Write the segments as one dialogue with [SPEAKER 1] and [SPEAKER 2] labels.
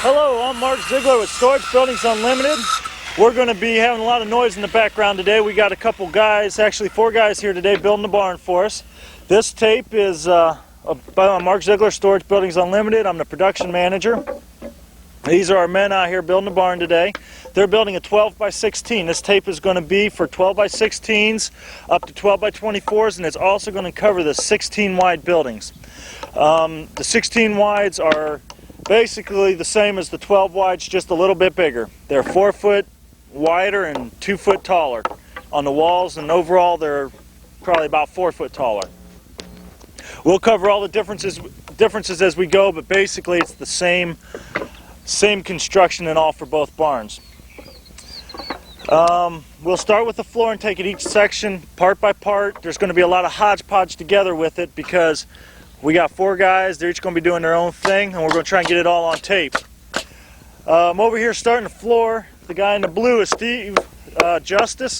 [SPEAKER 1] Hello, I'm Mark Ziegler with Storage Buildings Unlimited. We're going to be having a lot of noise in the background today. We got a couple guys, actually 4 guys here today building the barn for us. This tape is by Mark Ziegler, Storage Buildings Unlimited. I'm the production manager. These are our men out here building the barn today. They're building a 12 by 16. This tape is going to be for 12 by 16s up to 12 by 24s, and it's also going to cover the 16 wide buildings. The 16 wides are basically the same as the 12 wides, just a little bit bigger. They're 4 foot wider and 2 foot taller on the walls, and overall they're probably about 4 foot taller. We'll cover all the differences as we go, but basically it's the same construction and all for both barns. We'll start with the floor and take it each section part by part. There's going to be a lot of hodgepodge together with it because we got 4 guys. They're each going to be doing their own thing, and we're going to try and get it all on tape. Over here starting the floor, the guy in the blue is Steve Justice,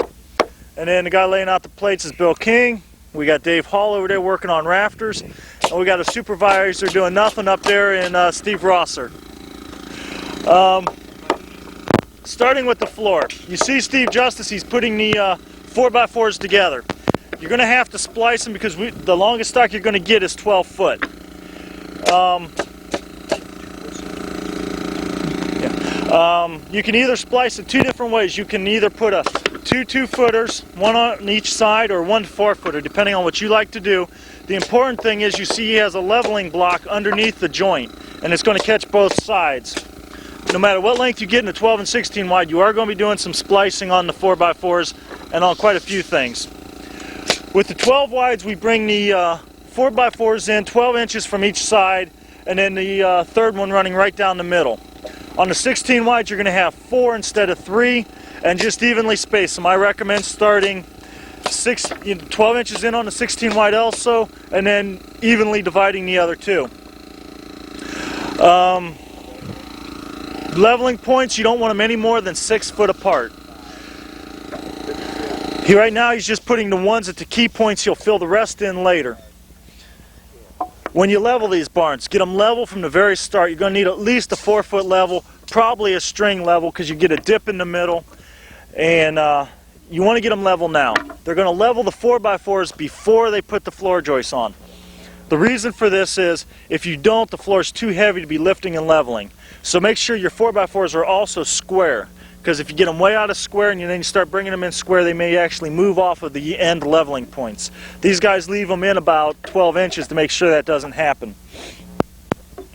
[SPEAKER 1] and then the guy laying out the plates is Bill King. We got Dave Hall over there working on rafters, and we got a supervisor doing nothing up there in Steve Rosser. Starting with the floor, you see Steve Justice, he's putting the 4x4s together. You're going to have to splice them because the longest stock you're going to get is 12 foot. You can either splice it 2 different ways. You can either put two 2-footers, one on each side, or 1 4-footer, depending on what you like to do. The important thing is you see he has a leveling block underneath the joint, and it's going to catch both sides. No matter what length you get in the 12 and 16 wide, you are going to be doing some splicing on the 4x4s and on quite a few things. With the 12 wides, we bring the 4x4s in 12 inches from each side, and then the third one running right down the middle. On the 16 wides, you're going to have 4 instead of 3, and just evenly space them. I recommend starting 12 inches in on the 16 wide also, and then evenly dividing the other 2. Leveling points, you don't want them any more than 6 foot apart. Right now he's just putting the ones at the key points. He'll fill the rest in later. When you level these barns, get them level from the very start. You're going to need at least a 4 foot level, probably a string level, because you get a dip in the middle, and you want to get them level now. They're going to level the 4x4s before they put the floor joists on. The reason for this is if you don't, the floor is too heavy to be lifting and leveling. So make sure your 4x4s are also square, because if you get them way out of square and then you start bringing them in square, they may actually move off of the end leveling points. These guys leave them in about 12 inches to make sure that doesn't happen.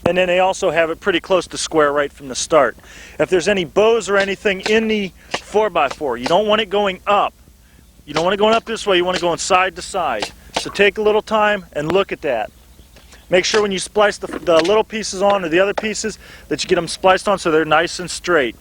[SPEAKER 1] And then they also have it pretty close to square right from the start. If there's any bows or anything in the 4x4, you don't want it going up. You don't want it going up this way, you want it going side to side. So take a little time and look at that. Make sure when you splice the little pieces on or the other pieces that you get them spliced on so they're nice and straight.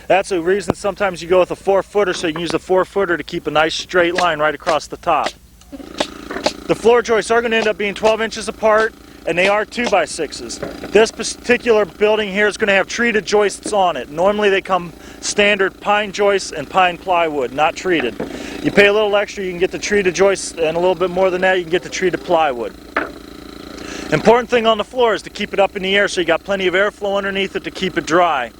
[SPEAKER 1] That's the reason sometimes you go with a 4-footer, so you can use a 4-footer to keep a nice straight line right across the top. The floor joists are going to end up being 12 inches apart, and they are 2x6s. This particular building here is going to have treated joists on it. Normally they come standard pine joists and pine plywood, not treated. You pay a little extra, you can get the treated joists, and a little bit more than that, you can get the treated plywood. Important thing on the floor is to keep it up in the air so you got plenty of airflow underneath it to keep it dry.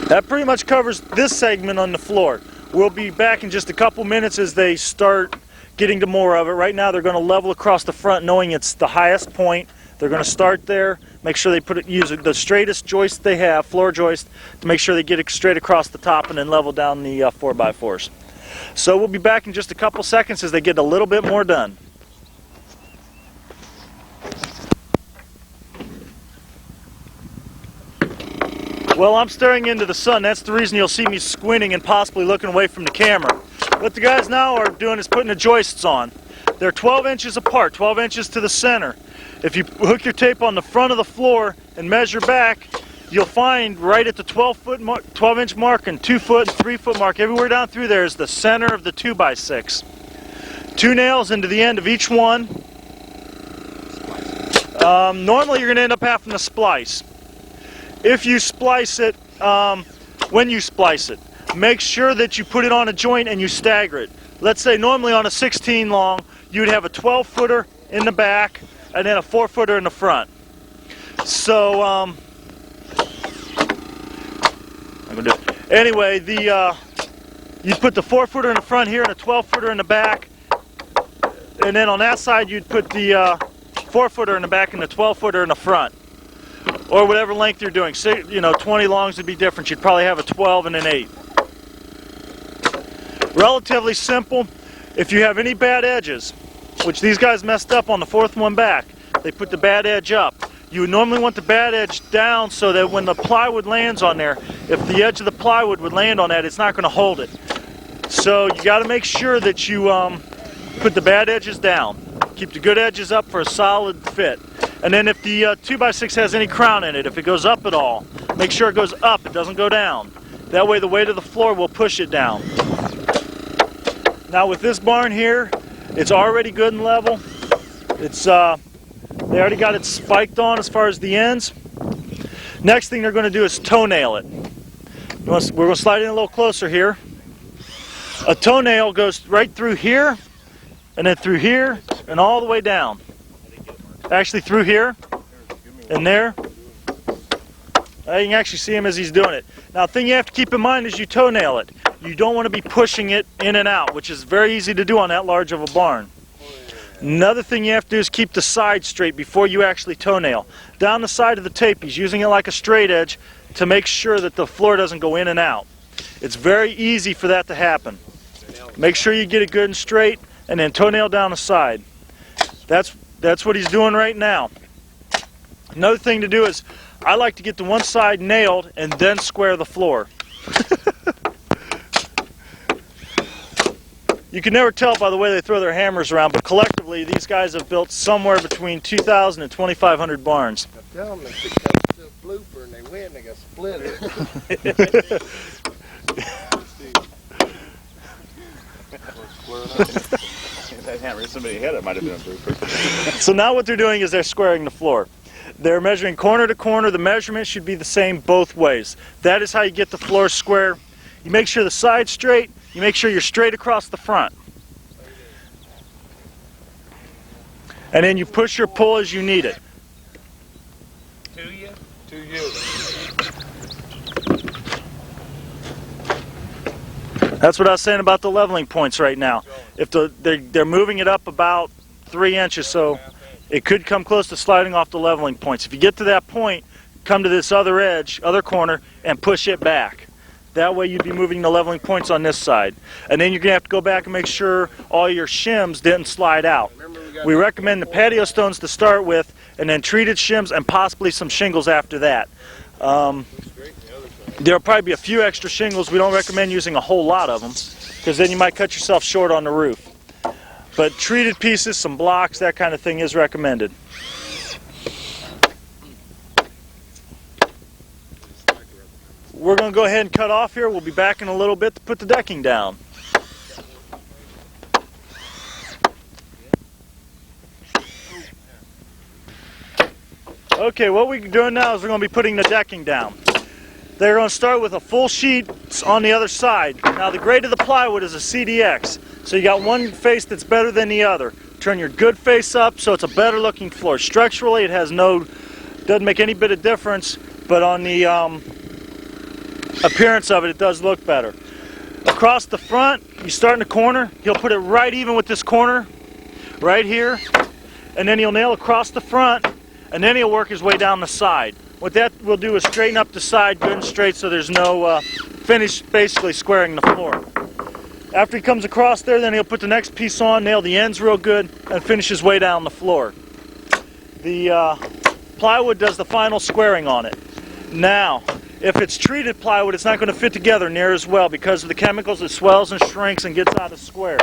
[SPEAKER 1] That pretty much covers this segment on the floor. We'll be back in just a couple minutes as they start getting to more of it. Right now they're going to level across the front knowing it's the highest point. They're going to start there, make sure they use the straightest joist they have, floor joist, to make sure they get it straight across the top and then level down the 4x4s. So we'll be back in just a couple seconds as they get a little bit more done. Well, I'm staring into the sun. That's the reason you'll see me squinting and possibly looking away from the camera. What the guys now are doing is putting the joists on. They're 12 inches apart, 12 inches to the center. If you hook your tape on the front of the floor and measure back, you'll find right at the 12-inch mark and 2-foot and 3-foot mark, everywhere down through there is the center of the 2x6. 2 nails into the end of each one. Normally you're going to end up having to splice. If you splice it, when you splice it, make sure that you put it on a joint and you stagger it. Let's say normally on a 16 long, you'd have a 12-footer in the back, and then a 4-footer in the front. So I'm gonna do it. Anyway, you'd put the 4-footer in the front here and a 12-footer in the back, and then on that side you'd put the 4-footer in the back and the 12-footer in the front, or whatever length you're doing. So, 20 longs would be different. You'd probably have a 12 and an 8. Relatively simple. If you have any bad edges, which these guys messed up on the 4th one back, they put the bad edge up. You would normally want the bad edge down so that when the plywood lands on there, if the edge of the plywood would land on that, it's not going to hold it. So you got to make sure that you put the bad edges down. Keep the good edges up for a solid fit. And then if the 2x6 has any crown in it, if it goes up at all, make sure it goes up, it doesn't go down. That way the weight of the floor will push it down. Now with this barn here, it's already good and level. It's they already got it spiked on as far as the ends. Next thing they're going to do is toenail it. We're going to slide in a little closer here. A toenail goes right through here, and then through here, and all the way down. Actually through here, and there. You can actually see him as he's doing it. Now the thing you have to keep in mind is you toenail it. You don't want to be pushing it in and out, which is very easy to do on that large of a barn. Another thing you have to do is keep the side straight before you actually toenail. Down the side of the tape, he's using it like a straight edge to make sure that the floor doesn't go in and out. It's very easy for that to happen. Make sure you get it good and straight, and then toenail down the side. That's what he's doing right now. Another thing to do is, I like to get the one side nailed and then square the floor. You can never tell by the way they throw their hammers around, but collectively these guys have built somewhere between 2,000 and 2,500 barns.
[SPEAKER 2] I tell them if it comes to a blooper and they win, they got to split it.
[SPEAKER 3] If that hammer hit somebody hit, it might have been a blooper.
[SPEAKER 1] So now what they're doing is they're squaring the floor. They're measuring corner to corner. The measurement should be the same both ways. That is how you get the floor square. You make sure the side's straight. You make sure you're straight across the front. And then you push or pull as you need it.
[SPEAKER 3] To you?
[SPEAKER 2] To you.
[SPEAKER 1] That's what I was saying about the leveling points right now. If they're moving it up about 3 inches, so it could come close to sliding off the leveling points. If you get to that point, come to this other edge, other corner, and push it back. That way you'd be moving the leveling points on this side. And then you're going to have to go back and make sure all your shims didn't slide out. We recommend the patio stones to start with, and then treated shims and possibly some shingles after that. There'll probably be a few extra shingles. We don't recommend using a whole lot of them, because then you might cut yourself short on the roof. But treated pieces, some blocks, that kind of thing is recommended. We're going to go ahead and cut off here. We'll be back in a little bit to put the decking down. Okay, what we're doing now is we're going to be putting the decking down. They're going to start with a full sheet on the other side. Now the grade of the plywood is a CDX, so you got one face that's better than the other. Turn your good face up so it's a better looking floor. Structurally it doesn't make any bit of difference, but on the appearance of it, it does look better. Across the front, you start in the corner, he'll put it right even with this corner, right here, and then he'll nail across the front, and then he'll work his way down the side. What that will do is straighten up the side good and straight so there's no finish basically squaring the floor. After he comes across there, then he'll put the next piece on, nail the ends real good, and finish his way down the floor. The plywood does the final squaring on it. Now, if it's treated plywood, it's not going to fit together near as well because of the chemicals. It swells and shrinks and gets out of square.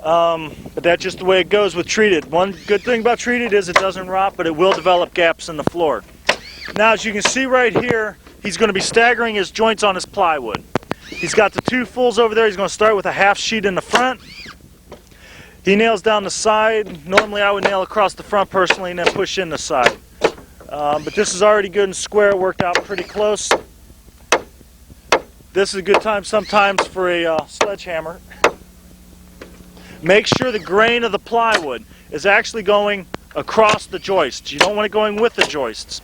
[SPEAKER 1] But that's just the way it goes with treated. One good thing about treated is it doesn't rot, but it will develop gaps in the floor. Now, as you can see right here, he's going to be staggering his joints on his plywood. He's got the two fulls over there. He's going to start with a half sheet in the front. He nails down the side. Normally I would nail across the front personally and then push in the side. But this is already good and square. It worked out pretty close. This is a good time sometimes for a sledgehammer. Make sure the grain of the plywood is actually going across the joists. You don't want it going with the joists.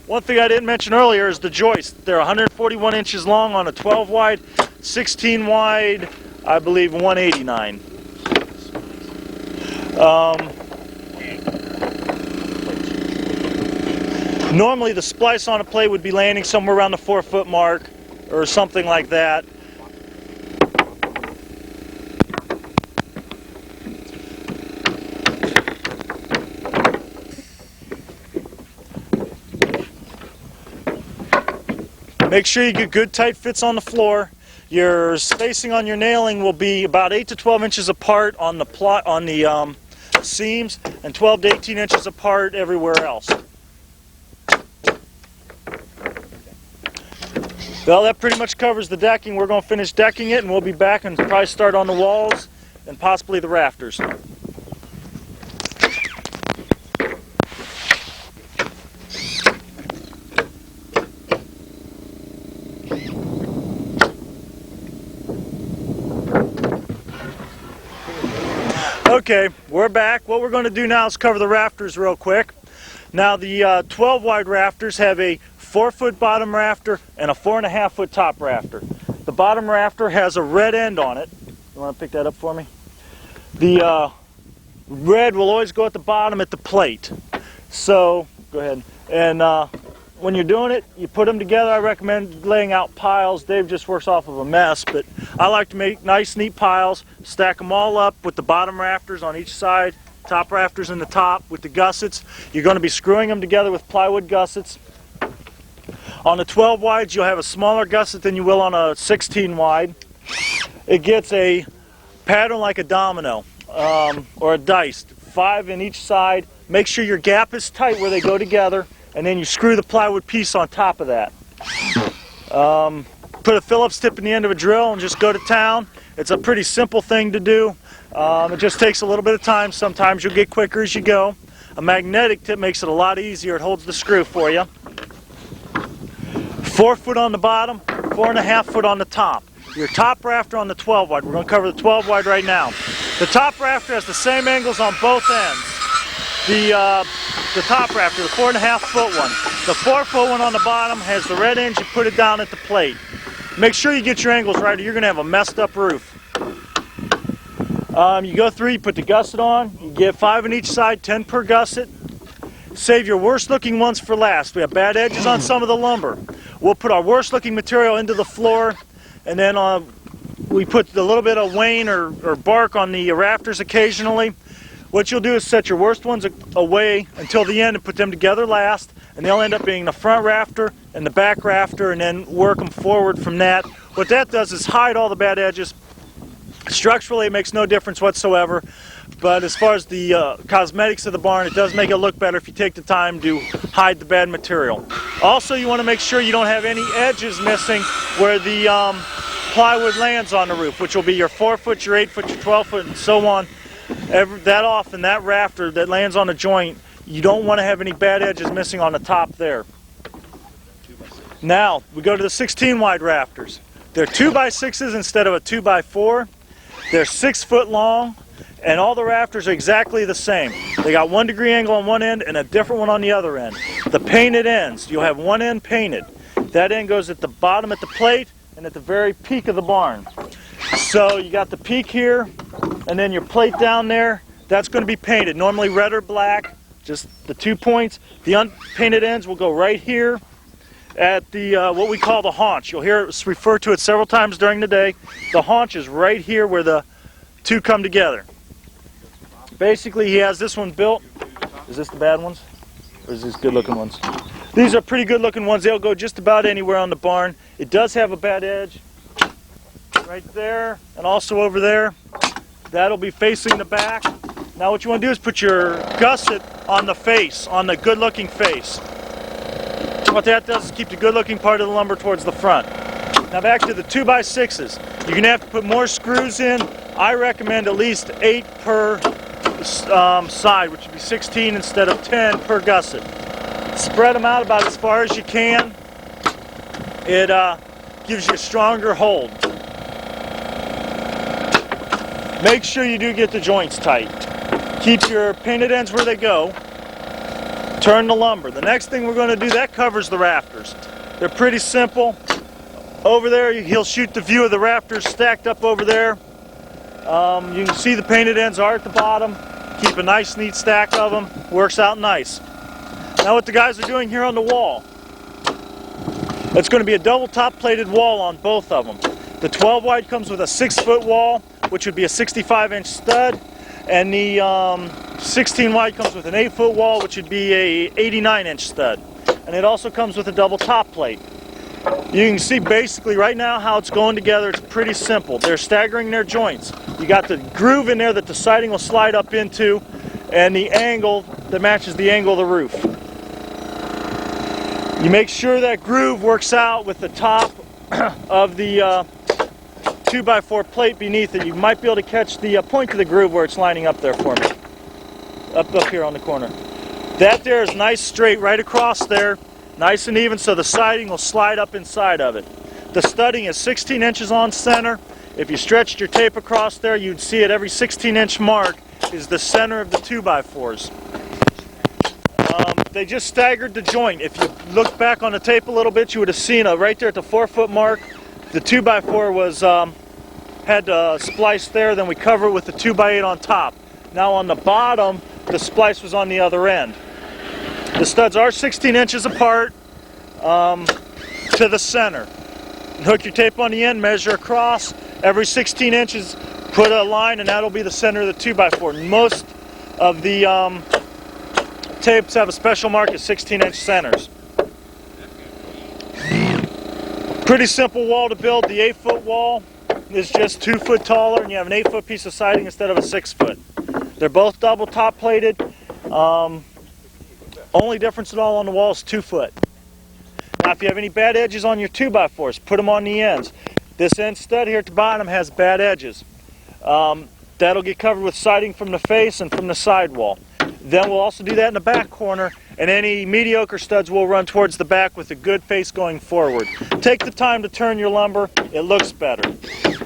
[SPEAKER 1] One thing I didn't mention earlier is the joists. They're 141 inches long on a 12 wide, 16 wide, I believe 189. Normally the splice on a plate would be landing somewhere around the 4-foot mark or something like that. Make sure you get good tight fits on the floor. Your spacing on your nailing will be about 8 to 12 inches apart on the seams and 12 to 18 inches apart everywhere else. Well, that pretty much covers the decking. We're going to finish decking it and we'll be back and probably start on the walls and possibly the rafters. Okay, we're back. What we're going to do now is cover the rafters real quick. Now the 12 wide rafters have a 4-foot bottom rafter and a 4.5-foot top rafter. The bottom rafter has a red end on it. You want to pick that up for me? The red will always go at the bottom at the plate. So, go ahead. And when you're doing it, you put them together. I recommend laying out piles. Dave just works off of a mess, but I like to make nice, neat piles, stack them all up with the bottom rafters on each side, top rafters in the top with the gussets. You're going to be screwing them together with plywood gussets. On the 12 wides, you'll have a smaller gusset than you will on a 16 wide. It gets a pattern like a domino or a dice, 5 in each side. Make sure your gap is tight where they go together, and then you screw the plywood piece on top of that. Put a Phillips tip in the end of a drill and just go to town. It's a pretty simple thing to do. It just takes a little bit of time. Sometimes you'll get quicker as you go. A magnetic tip makes it a lot easier. It holds the screw for you. 4 foot on the bottom, 4.5 foot on the top. Your top rafter on the 12 wide. We're going to cover the 12 wide right now. The top rafter has the same angles on both ends. The top rafter, the 4.5 foot one. The 4 foot one on the bottom has the red end. You put it down at the plate. Make sure you get your angles right or you're going to have a messed up roof. You go through, you put the gusset on. You get 5 on each side, 10 per gusset. Save your worst looking ones for last. We have bad edges on some of the lumber. We'll put our worst looking material into the floor, and then we put a little bit of wane or bark on the rafters occasionally. What you'll do is set your worst ones away until the end and put them together last, and they'll end up being the front rafter and the back rafter, and then work them forward from that. What that does is hide all the bad edges. Structurally, it makes no difference whatsoever, but as far as the cosmetics of the barn, it does make it look better if you take the time to hide the bad material. Also, you want to make sure you don't have any edges missing where the plywood lands on the roof, which will be your 4 foot, your 8 foot, your 12 foot, and so on. That off and that rafter that lands on the joint, you don't want to have any bad edges missing on the top there. Now, we go to the 16 wide rafters. They're 2x6s instead of a 2x4. They're 6 foot long, and all the rafters are exactly the same. They got 1 degree angle on one end and a different one on the other end. The painted ends, you'll have one end painted. That end goes at the bottom at the plate and at the very peak of the barn. So you got the peak here, and then your plate down there, that's going to be painted. Normally red or black, just the 2 points. The unpainted ends will go right here at the what we call the haunch. You'll hear us refer to it several times during the day. The haunch is right here where the two come together. Basically, he has this one built. Is this the bad ones? Or is these good looking ones? These are pretty good looking ones. They'll go just about anywhere on the barn. It does have a bad edge right there and also over there. That'll be facing the back. Now what you want to do is put your gusset on the face, on the good looking face. What that does is keep the good looking part of the lumber towards the front. Now back to the 2x6s. You're going to have to put more screws in. I recommend at least 8 per side, which would be 16 instead of 10 per gusset. Spread them out about as far as you can. It gives you a stronger hold. Make sure you do get the joints tight. Keep your painted ends where they go. Turn the lumber. The next thing we're going to do, that covers the rafters. They're pretty simple. Over there, he'll shoot the view of the rafters stacked up over there. You can see the painted ends are at the bottom. Keep a nice, neat stack of them. Works out nice. Now what the guys are doing here on the wall, it's going to be a double top plated wall on both of them. The 12 wide comes with a 6-foot wall, which would be a 65-inch stud, and the 16 wide comes with an 8-foot wall, which would be a 89-inch stud. And it also comes with a double top plate. You can see basically right now how it's going together. It's pretty simple. They're staggering their joints. You got the groove in there that the siding will slide up into, and the angle that matches the angle of the roof. You make sure that groove works out with the top of the 2x4 plate beneath it. You might be able to catch the point of the groove where it's lining up there for me. Up here on the corner. That there is nice straight right across there. Nice and even, so the siding will slide up inside of it. The studding is 16 inches on center. If you stretched your tape across there, you'd see at every 16-inch mark is the center of the 2x4s. They just staggered the joint. If you look back on the tape a little bit, you would have seen right there at the 4-foot mark, the 2x4 was had splice there. Then we cover it with the 2x8 on top. Now on the bottom, the splice was on the other end. The studs are 16 inches apart to the center. Hook your tape on the end, measure across. Every 16 inches, put a line, and that'll be the center of the 2x4. Most of the tapes have a special mark at 16-inch centers. Pretty simple wall to build. The 8-foot wall is just 2 foot taller, and you have an 8-foot piece of siding instead of a 6-foot. They're both double top plated. Only difference at all on the wall is 2 foot. Now if you have any bad edges on your 2x4s, put them on the ends. This end stud here at the bottom has bad edges. That'll get covered with siding from the face and from the sidewall. Then we'll also do that in the back corner, and any mediocre studs will run towards the back with a good face going forward. Take the time to turn your lumber, it looks better.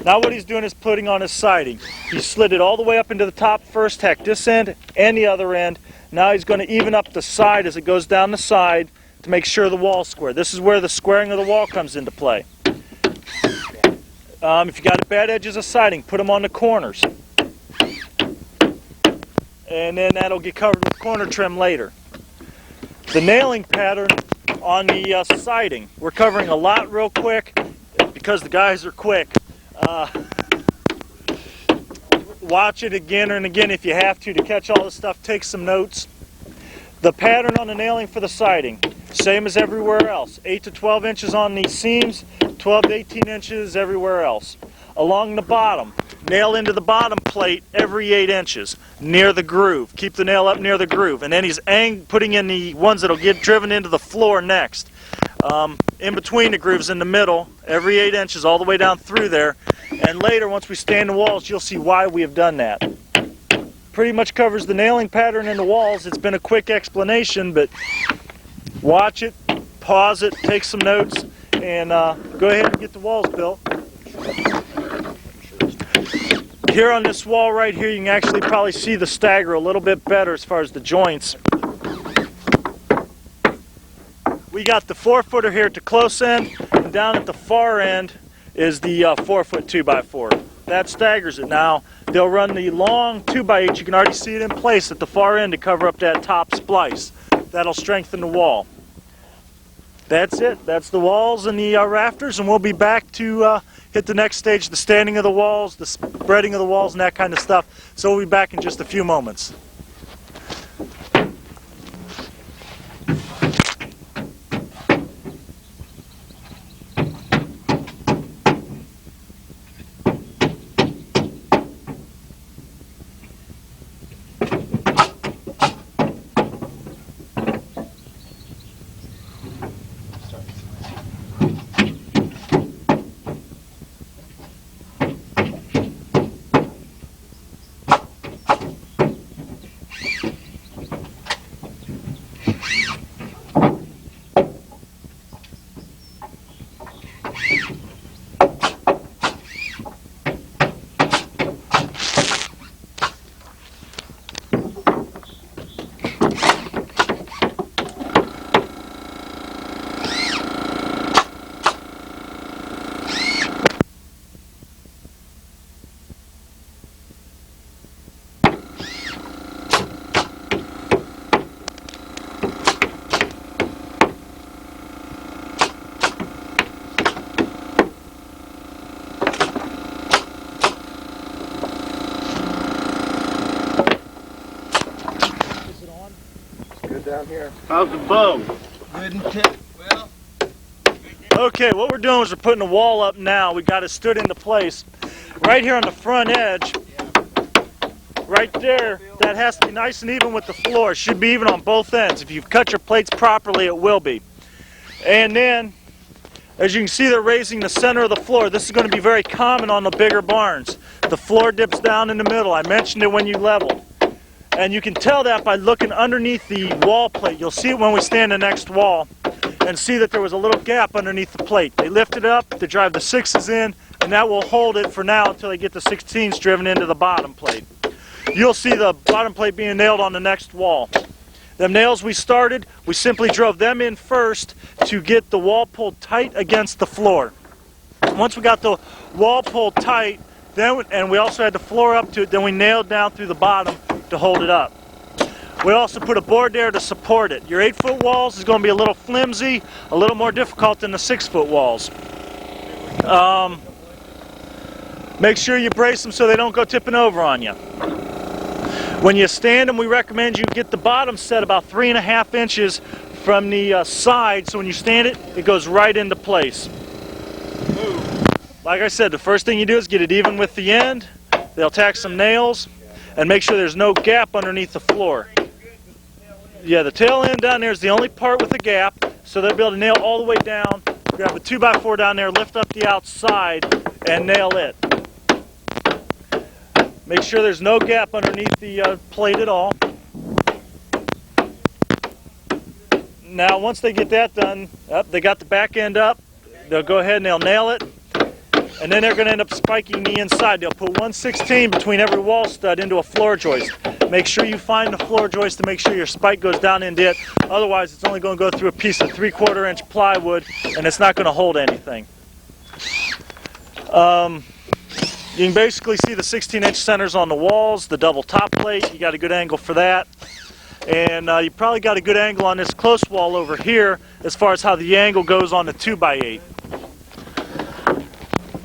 [SPEAKER 1] Now what he's doing is putting on his siding. He slid it all the way up into the top first, heck, this end and the other end. Now he's going to even up the side as it goes down the side to make sure the wall's square. This is where the squaring of the wall comes into play. If you got bad edges of siding, put them on the corners. And then that'll get covered with corner trim later. The nailing pattern on the siding, we're covering a lot real quick because the guys are quick. Watch it again and again if you have to catch all this stuff. Take some notes. The pattern on the nailing for the siding, same as everywhere else. 8 to 12 inches on the seams, 12 to 18 inches everywhere else. Along the bottom, nail into the bottom plate every 8 inches near the groove. Keep the nail up near the groove. And then he's putting in the ones that'll get driven into the floor next. In between the grooves in the middle, every 8 inches all the way down through there. And later, once we stain the walls, you'll see why we have done that. Pretty much covers the nailing pattern in the walls. It's been a quick explanation, but watch it, pause it, take some notes, and go ahead and get the walls built. Here on this wall right here, you can actually probably see the stagger a little bit better as far as the joints. We got the 4-footer here at the close end, and down at the far end is the 4-foot 2x4. That staggers it. Now, they'll run the long 2x8. You can already see it in place at the far end to cover up that top splice. That'll strengthen the wall. That's it. That's the walls and the rafters, and we'll be back to hit the next stage, the standing of the walls, the spreading of the walls, and that kind of stuff. So we'll be back in just a few moments.
[SPEAKER 2] down here.
[SPEAKER 3] How's the bow?
[SPEAKER 2] Good and tip. Well,
[SPEAKER 1] Okay, what we're doing is we're putting the wall up now. We got it stood into place. Right here on the front edge, right there, that has to be nice and even with the floor. It should be even on both ends. If you've cut your plates properly, it will be. And then, as you can see, they're raising the center of the floor. This is going to be very common on the bigger barns. The floor dips down in the middle. I mentioned it when you level. And you can tell that by looking underneath the wall plate. You'll see it when we stand the next wall and see that there was a little gap underneath the plate. They lift it up to drive the 6s in, and that will hold it for now until they get the 16s driven into the bottom plate. You'll see the bottom plate being nailed on the next wall. Them nails we started, we simply drove them in first to get the wall pulled tight against the floor. Once we got the wall pulled tight, and we also had the floor up to it, then we nailed down through the bottom to hold it up. We also put a board there to support it. Your 8-foot walls is going to be a little flimsy, a little more difficult than the 6-foot walls. Make sure you brace them so they don't go tipping over on you. When you stand them, we recommend you get the bottom set about 3.5 inches from the side, so when you stand it, it goes right into place. Like I said, the first thing you do is get it even with the end. They'll tack some nails and make sure there's no gap underneath the floor. Yeah, the tail end down there is the only part with a gap, so they'll be able to nail all the way down, grab a 2x4 down there, lift up the outside, and nail it. Make sure there's no gap underneath the plate at all. Now, once they get that done, they got the back end up, they'll go ahead and they'll nail it, and then they're going to end up spiking the inside. They'll put 1/16 between every wall stud into a floor joist. Make sure you find the floor joist to make sure your spike goes down into it. Otherwise, it's only going to go through a piece of 3/4 inch plywood, and it's not going to hold anything. You can basically see the 16-inch centers on the walls, the double top plate. You got a good angle for that. And you probably got a good angle on this close wall over here as far as how the angle goes on the 2x8.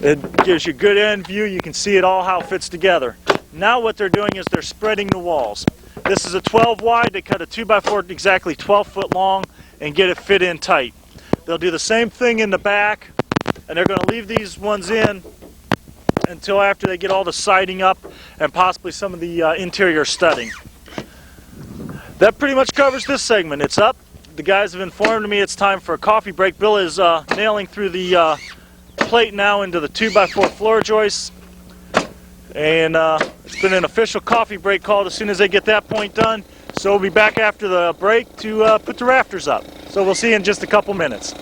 [SPEAKER 1] It gives you a good end view. You can see it all, how it fits together. Now what they're doing is they're spreading the walls. This is a 12 wide. They cut a 2x4 exactly 12 foot long and get it fit in tight. They'll do the same thing in the back, and they're going to leave these ones in until after they get all the siding up and possibly some of the interior studding. That pretty much covers this segment. It's up. The guys have informed me it's time for a coffee break. Bill is nailing through the plate now into the 2x4 floor joists. And it's been an official coffee break called as soon as they get that point done. So we'll be back after the break to put the rafters up. So we'll see you in just a couple minutes.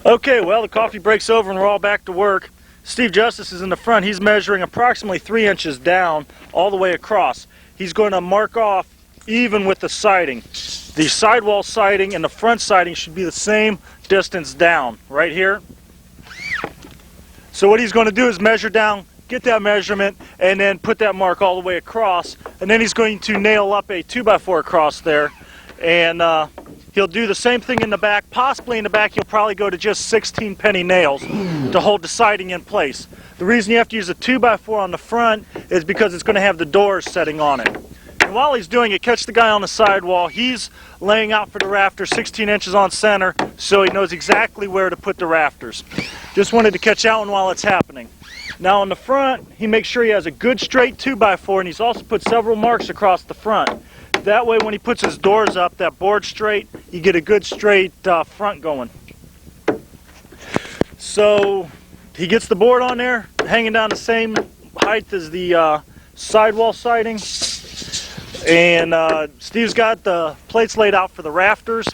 [SPEAKER 1] Okay, well, the coffee break's over and we're all back to work. Steve Justice is in the front. He's measuring approximately 3 inches down all the way across. He's going to mark off even with the siding. The sidewall siding and the front siding should be the same distance down, right here. So what he's going to do is measure down, get that measurement, and then put that mark all the way across. And then he's going to nail up a 2x4 across there. And he'll do the same thing in the back. Possibly in the back he'll probably go to just 16 penny nails to hold the siding in place. The reason you have to use a 2x4 on the front is because it's going to have the doors setting on it. And while he's doing it, catch the guy on the sidewall. He's laying out for the rafters 16 inches on center, so he knows exactly where to put the rafters. Just wanted to catch that one while it's happening. Now on the front, he makes sure he has a good straight 2x4, and he's also put several marks across the front. That way when he puts his doors up, that board straight, you get a good straight front going. So he gets the board on there, hanging down the same height as the sidewall siding. And Steve's got the plates laid out for the rafters.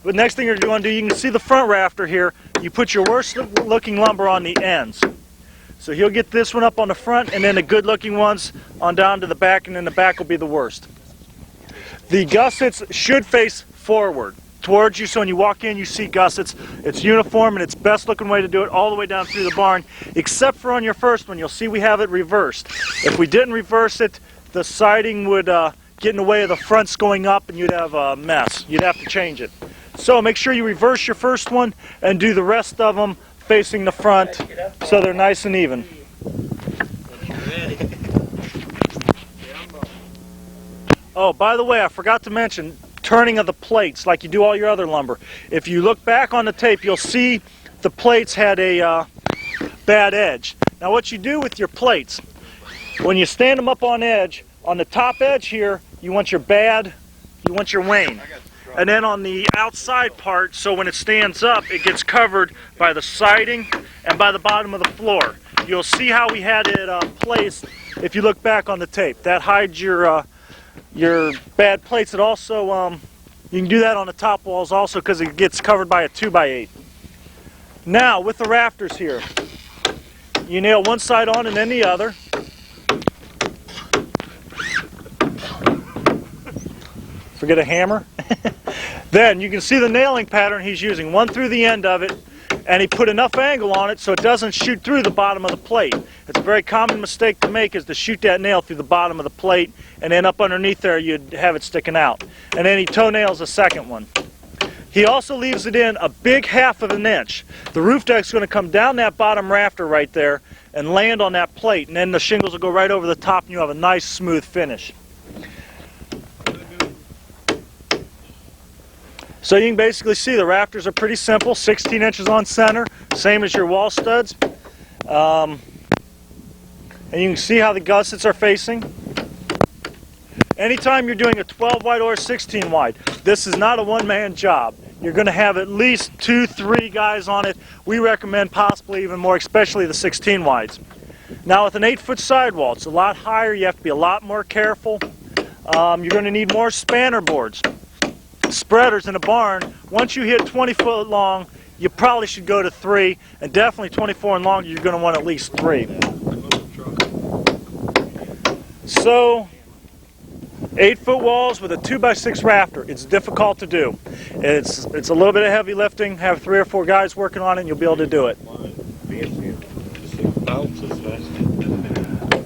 [SPEAKER 1] But next thing you're going to do, you can see the front rafter here. You put your worst looking lumber on the ends. So he'll get this one up on the front, and then the good looking ones on down to the back, and then the back will be the worst. The gussets should face forward towards you, so when you walk in you see gussets. It's uniform and it's best looking way to do it all the way down through the barn, except for on your first one. You'll see we have it reversed. If we didn't reverse it, the siding would get in the way of the fronts going up and you'd have a mess. You'd have to change it. So make sure you reverse your first one and do the rest of them facing the front so they're nice and even. Oh, by the way, I forgot to mention turning of the plates like you do all your other lumber. If you look back on the tape, you'll see the plates had a bad edge. Now what you do with your plates, when you stand them up on edge, on the top edge here, you want your wane. And then on the outside part, so when it stands up, it gets covered by the siding and by the bottom of the floor. You'll see how we had it placed if you look back on the tape. That hides your bad plates. It also, you can do that on the top walls also because it gets covered by a 2x8. Now, with the rafters here, you nail one side on and then the other. Forget a hammer. Then you can see the nailing pattern he's using, one through the end of it, and he put enough angle on it so it doesn't shoot through the bottom of the plate. It's a very common mistake to make, is to shoot that nail through the bottom of the plate, and then up underneath there you'd have it sticking out. And then he toenails the second one. He also leaves it in a big 1/2 of an inch. The roof deck's going to come down that bottom rafter right there and land on that plate, and then the shingles will go right over the top and you have a nice smooth finish. So you can basically see the rafters are pretty simple, 16 inches on center, same as your wall studs. And you can see how the gussets are facing. Anytime you're doing a 12 wide or a 16 wide, this is not a one-man job. You're going to have at least 2-3 guys on it. We recommend possibly even more, especially the 16 wides. Now with an 8-foot sidewall, it's a lot higher. You have to be a lot more careful. You're going to need more spanner boards. Spreaders in a barn, once you hit 20 foot long, you probably should go to 3, and definitely 24 and longer, you're going to want at least 3. So 8-foot walls with a 2x6 rafter, it's difficult to do. It's a little bit of heavy lifting. Have 3 or 4 guys working on it and you'll be able to do it.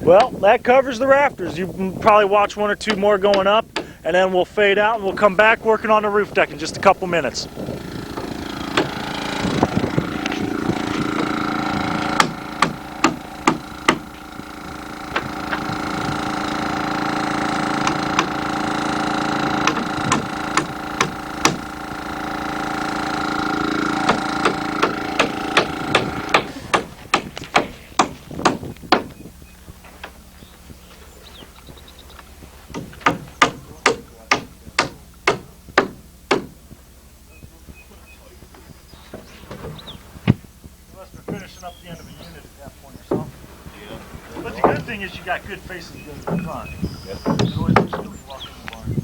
[SPEAKER 1] Well, that covers the rafters. You can probably watch 1 or 2 more going up, and then we'll fade out and we'll come back working on the roof deck in just a couple minutes. Up the end of a unit at that point or something. Yeah. But the good thing is you got good faces to go to the front. Yep. It always looks good when you walk in the barn.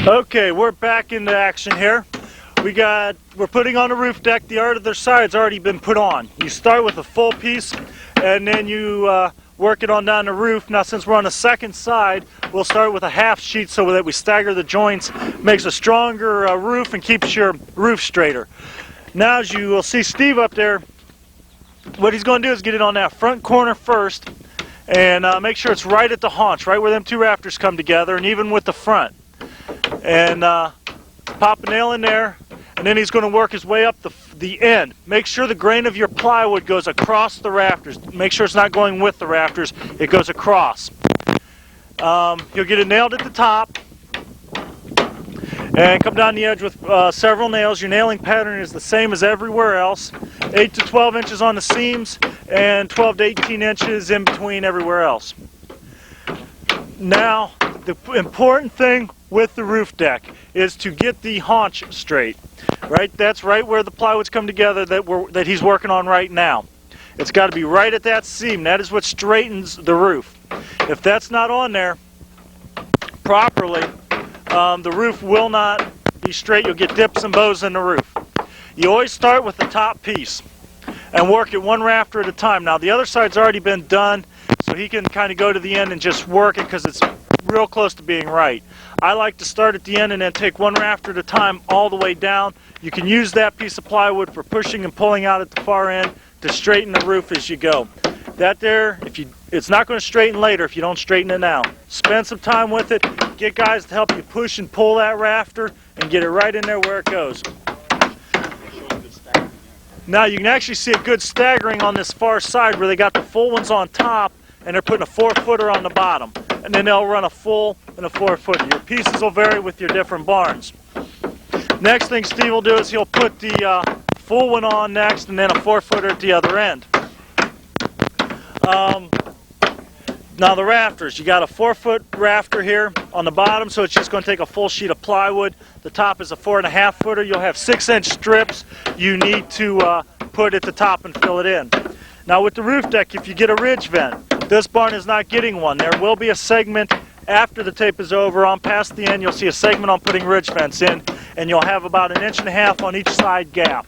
[SPEAKER 1] Okay, we're back into action here. We're putting on the roof deck. The other side's already been put on. You start with a full piece and then you work it on down the roof. Now since we're on the second side, we'll start with a half sheet so that we stagger the joints, makes a stronger roof and keeps your roof straighter. Now as you will see Steve up there, what he's going to do is get it on that front corner first and make sure it's right at the haunch, right where them 2 rafters come together, and even with the front. And pop a nail in there, and then he's going to work his way up the end. Make sure the grain of your plywood goes across the rafters. Make sure it's not going with the rafters, it goes across. You'll get it nailed at the top and come down the edge with several nails. Your nailing pattern is the same as everywhere else. 8 to 12 inches on the seams and 12 to 18 inches in between everywhere else. Now, the important thing with the roof deck is to get the haunch straight. Right, that's right where the plywoods come together that he's working on right now. It's got to be right at that seam. That is what straightens the roof. If that's not on there properly, the roof will not be straight. You'll get dips and bows in the roof. You always start with the top piece and work it 1 rafter at a time. Now the other side's already been done, so he can kind of go to the end and just work it because it's real close to being right. I like to start at the end and then take one rafter at a time all the way down. You can use that piece of plywood for pushing and pulling out at the far end to straighten the roof as you go. That there, it's not going to straighten later if you don't straighten it now. Spend some time with it. Get guys to help you push and pull that rafter and get it right in there where it goes. Now you can actually see a good staggering on this far side where they got the full ones on top and they're putting a 4-footer on the bottom. And then they'll run a full and a 4-footer. Your pieces will vary with your different barns. Next thing Steve will do is he'll put the full one on next and then a 4-footer at the other end. Now the rafters, you got a 4-foot rafter here on the bottom, so it's just going to take a full sheet of plywood. The top is a 4.5-footer. You'll have 6-inch strips you need to put at the top and fill it in. Now with the roof deck, if you get a ridge vent, this barn is not getting one. There will be a segment after the tape is over. On past the end, you'll see a segment on putting ridge vents in, and you'll have about 1.5 inches on each side gap.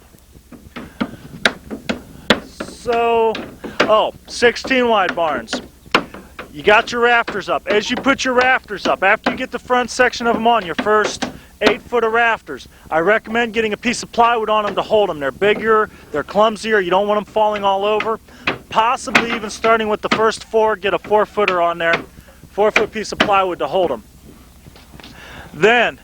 [SPEAKER 1] So, 16 wide barns. You got your rafters up. As you put your rafters up, after you get the front section of them on, your first 8-foot of rafters, I recommend getting a piece of plywood on them to hold them. They're bigger, they're clumsier, you don't want them falling all over. Possibly even starting with the first 4, get a 4-footer on there, 4-foot piece of plywood to hold them. Then,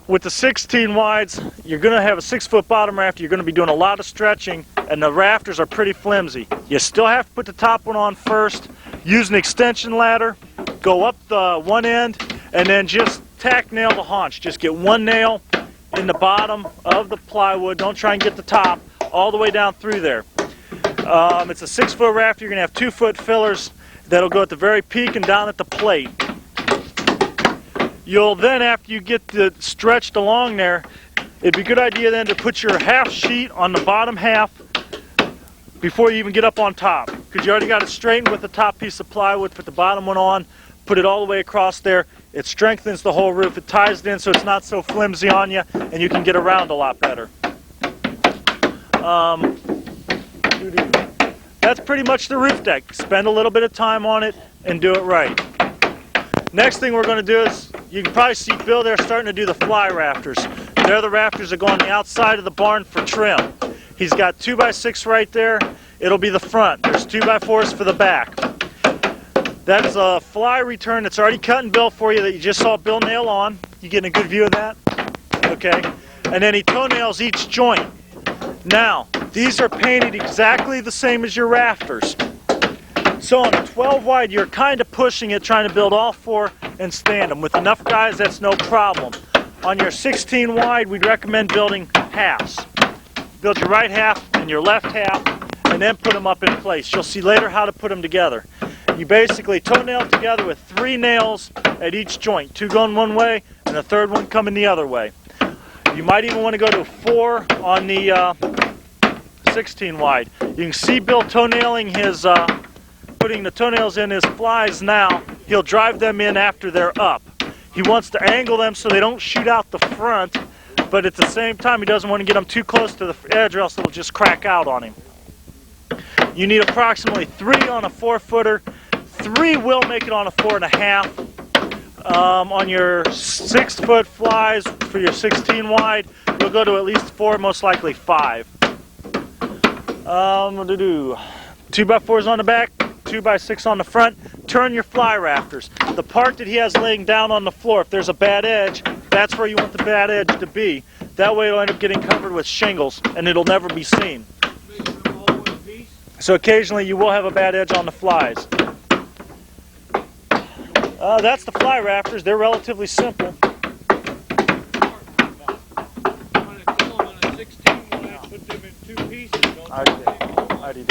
[SPEAKER 1] with the 16 wides, you're going to have a 6-foot bottom rafter. You're going to be doing a lot of stretching, and the rafters are pretty flimsy. You still have to put the top one on first, use an extension ladder, go up the one end, and then just tack nail the haunch. Just get one nail in the bottom of the plywood. Don't try and get the top all the way down through there. It's a 6-foot rafter. You're going to have 2-foot fillers that'll go at the very peak and down at the plate. You'll then, after you get the stretched along there, it'd be a good idea then to put your half sheet on the bottom half before you even get up on top, because you already got it straightened with the top piece of plywood. Put the bottom one on, put it all the way across there. It strengthens the whole roof. It ties it in so it's not so flimsy on you, and you can get around a lot better. That's pretty much the roof deck. Spend a little bit of time on it and do it right. Next thing we're going to do is, you can probably see Bill there starting to do the fly rafters. They're the rafters that go on the outside of the barn for trim. He's got 2x6 right there. It'll be the front. There's 2x4s for the back. That's a fly return that's already cut and built for you that you just saw Bill nail on. You getting a good view of that? Okay. And then he toenails each joint. Now, these are painted exactly the same as your rafters. So on a 12 wide, you're kind of pushing it, trying to build all 4 and stand them. With enough guys, that's no problem. On your 16 wide, we'd recommend building halves. Build your right half and your left half, and then put them up in place. You'll see later how to put them together. You basically toenail together with 3 nails at each joint. 2 going one way, and the third one coming the other way. You might even want to go to 4 on the 16 wide. You can see Bill toenailing his, putting the toenails in his flies now. He'll drive them in after they're up. He wants to angle them so they don't shoot out the front, but at the same time he doesn't want to get them too close to the edge or else it'll just crack out on him. You need approximately 3 on a 4-footer. 3 will make it on a 4.5. On your 6-foot flies for your 16 wide, you'll go to at least 4, most likely 5. 2x4s on the back, 2x6 on the front. Turn your fly rafters. The part that he has laying down on the floor, if there's a bad edge, that's where you want the bad edge to be. That way it'll end up getting covered with shingles and it'll never be seen. So occasionally you will have a bad edge on the flies. That's the fly rafters. They're relatively simple. I did.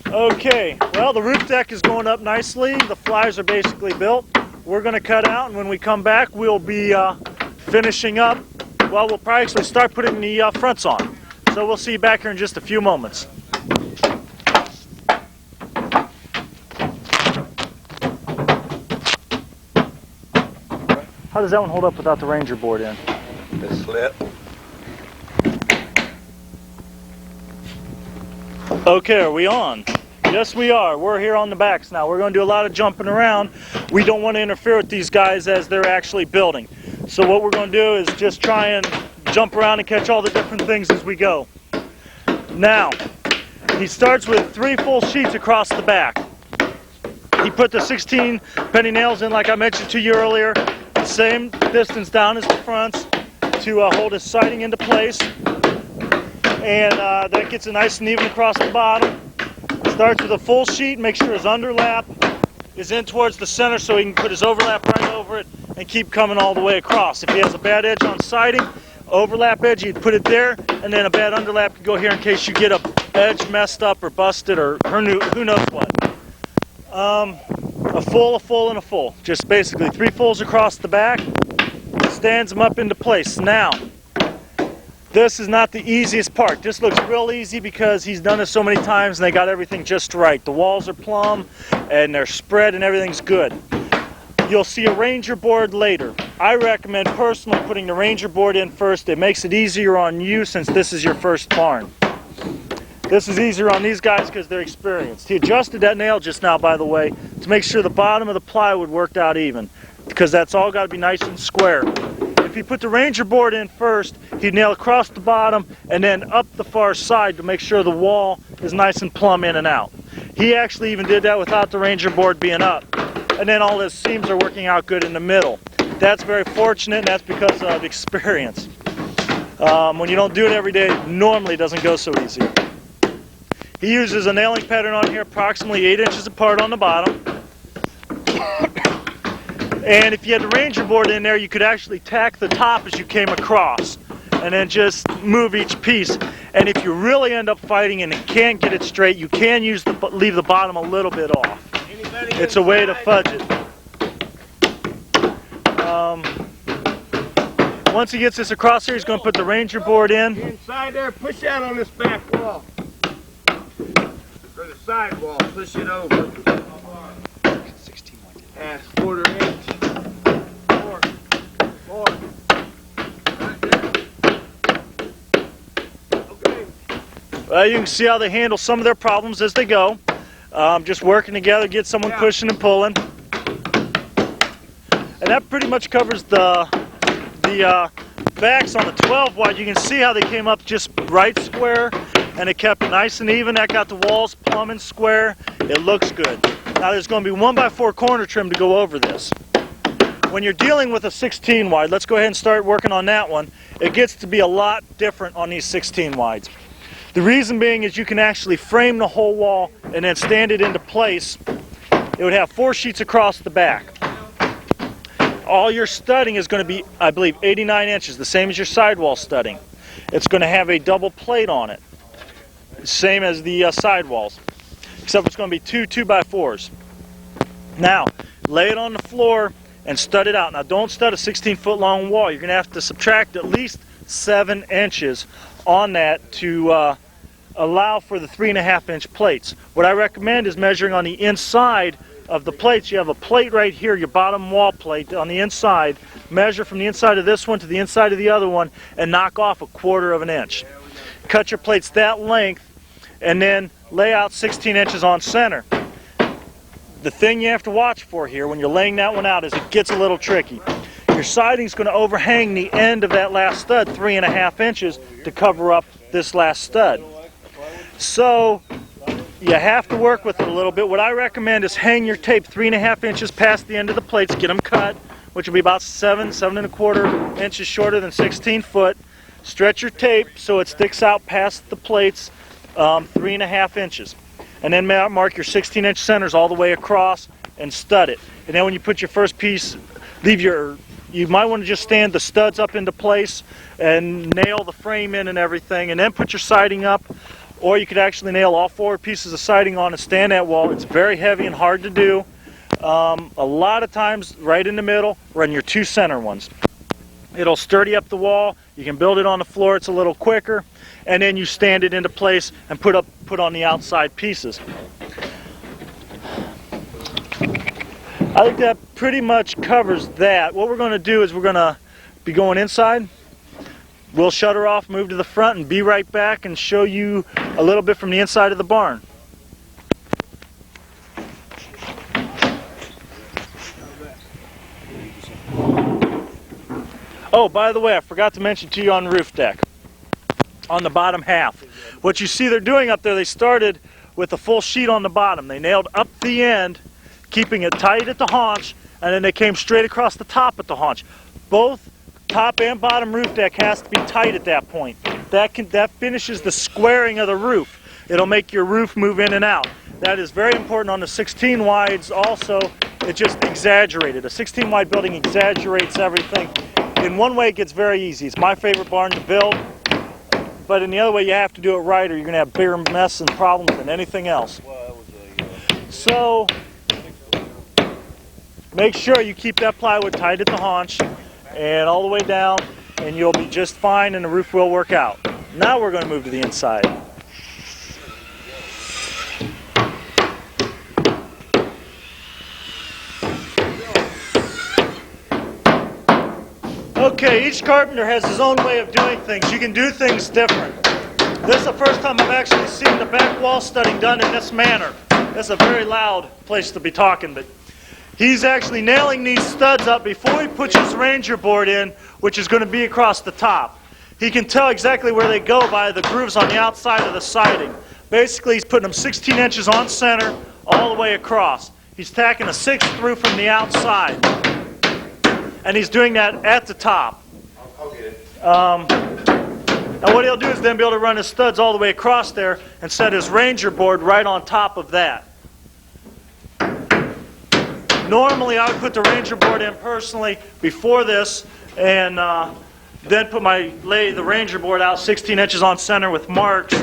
[SPEAKER 1] Okay, well, the roof deck is going up nicely. The flies are basically built. We're going to cut out, and when we come back, we'll be finishing up. Well, we'll probably actually start putting the fronts on. So we'll see you back here in just a few moments. How does that one hold up without the Ranger board in?
[SPEAKER 2] The slip.
[SPEAKER 1] Okay, are we on? Yes, we are. We're here on the backs now. We're going to do a lot of jumping around. We don't want to interfere with these guys as they're actually building. So what we're going to do is just try and jump around and catch all the different things as we go. Now, he starts with 3 full sheets across the back. He put the 16 penny nails in like I mentioned to you earlier. The same distance down as the fronts to hold his siding into place. And that gets it nice and even across the bottom. Starts with a full sheet, make sure his underlap is in towards the center so he can put his overlap right over it and keep coming all the way across. If he has a bad edge on siding, overlap edge, you'd put it there, and then a bad underlap could go here in case you get a edge messed up or busted or who knows what. A full, and a full. Just basically 3 fulls across the back, stands them up into place. Now, this is not the easiest part. This looks real easy because he's done this so many times and they got everything just right. The walls are plumb and they're spread and everything's good. You'll see a Ranger board later. I recommend personally putting the Ranger board in first. It makes it easier on you since this is your first barn. This is easier on these guys because they're experienced. He adjusted that nail just now, by the way, to make sure the bottom of the plywood worked out even, because that's all got to be nice and square. If he put the Ranger board in first, he'd nail across the bottom and then up the far side to make sure the wall is nice and plumb in and out. He actually even did that without the Ranger board being up. And then all his seams are working out good in the middle. That's very fortunate, and that's because of experience. When you don't do it every day, normally it doesn't go so easy. He uses a nailing pattern on here approximately 8 inches apart on the bottom. And if you had the Ranger board in there, you could actually tack the top as you came across and then just move each piece. And if you really end up fighting and can't get it straight, you can leave the bottom a little bit off. It's a way to fudge it. Once he gets this across here, he's going to put the Ranger board in.
[SPEAKER 2] Inside there, push out on this back wall. Or the side wall, push it over.
[SPEAKER 3] 16
[SPEAKER 2] That's 1/4 inch. 4. Right there. Okay.
[SPEAKER 1] Well, you can see how they handle some of their problems as they go. Just working together, get someone pushing and pulling. And that pretty much covers the backs on the 12 wide. You can see how they came up just right square, and it kept it nice and even. That got the walls plumb and square. It looks good. Now there's going to be 1x4 corner trim to go over this. When you're dealing with a 16 wide, let's go ahead and start working on that one. It gets to be a lot different on these 16 wides. The reason being is you can actually frame the whole wall and then stand it into place. It would have 4 sheets across the back. All your studding is going to be, I believe, 89 inches, the same as your sidewall studding. It's going to have a double plate on it, same as the sidewalls, except it's going to be 2 2x4s. Now, lay it on the floor and stud it out. Now, don't stud a 16-foot long wall. You're going to have to subtract at least 7 inches on that to allow for the 3.5-inch plates. What I recommend is measuring on the inside of the plates. You have a plate right here, your bottom wall plate on the inside. Measure from the inside of this one to the inside of the other one and knock off 1/4 inch. Cut your plates that length and then lay out 16 inches on center. The thing you have to watch for here when you're laying that one out is it gets a little tricky. Your siding is going to overhang the end of that last stud 3.5 inches to cover up this last stud. So you have to work with it a little bit. What I recommend is hang your tape 3.5 inches past the end of the plates, get them cut, which will be about 7 1/4 inches shorter than 16 foot. Stretch your tape so it sticks out past the plates 3.5 inches. And then mark your 16-inch centers all the way across and stud it. And then when you put your first piece, you might want to just stand the studs up into place and nail the frame in and everything, and then put your siding up. Or you could actually nail all 4 pieces of siding on and stand that wall. It's very heavy and hard to do. A lot of times, right in the middle, run your 2 center ones. It'll sturdy up the wall. You can build it on the floor. It's a little quicker. And then you stand it into place and put on the outside pieces. I think that pretty much covers that. What we're going to do is we're going to be going inside. We'll shut her off, move to the front, and be right back and show you a little bit from the inside of the barn. Oh, by the way, I forgot to mention to you on roof deck, on the bottom half. What you see they're doing up there, they started with a full sheet on the bottom. They nailed up the end, keeping it tight at the haunch, and then they came straight across the top at the haunch. Both top and bottom roof deck has to be tight at that point. That finishes the squaring of the roof. It'll make your roof move in and out. That is very important on the 16 wides also. It just exaggerated. A 16 wide building exaggerates everything. In one way it gets very easy. It's my favorite barn to build. But in the other way you have to do it right or you're going to have bigger mess and problems than anything else. So make sure you keep that plywood tight at the haunch and all the way down, and you'll be just fine and the roof will work out. Now we're going to move to the inside. Okay, each carpenter has his own way of doing things. You can do things different. This is the first time I've actually seen the back wall studding done in this manner. That's a very loud place to be talking, but he's actually nailing these studs up before he puts his Ranger board in, which is going to be across the top. He can tell exactly where they go by the grooves on the outside of the siding. Basically, he's putting them 16 inches on center all the way across. He's tacking a 6 through from the outside. And he's doing that at the top.
[SPEAKER 2] I'll get it.
[SPEAKER 1] And what he'll do is then be able to run his studs all the way across there and set his Ranger board right on top of that. Normally I would put the Ranger board in personally before this and then lay the Ranger board out 16 inches on center with marks.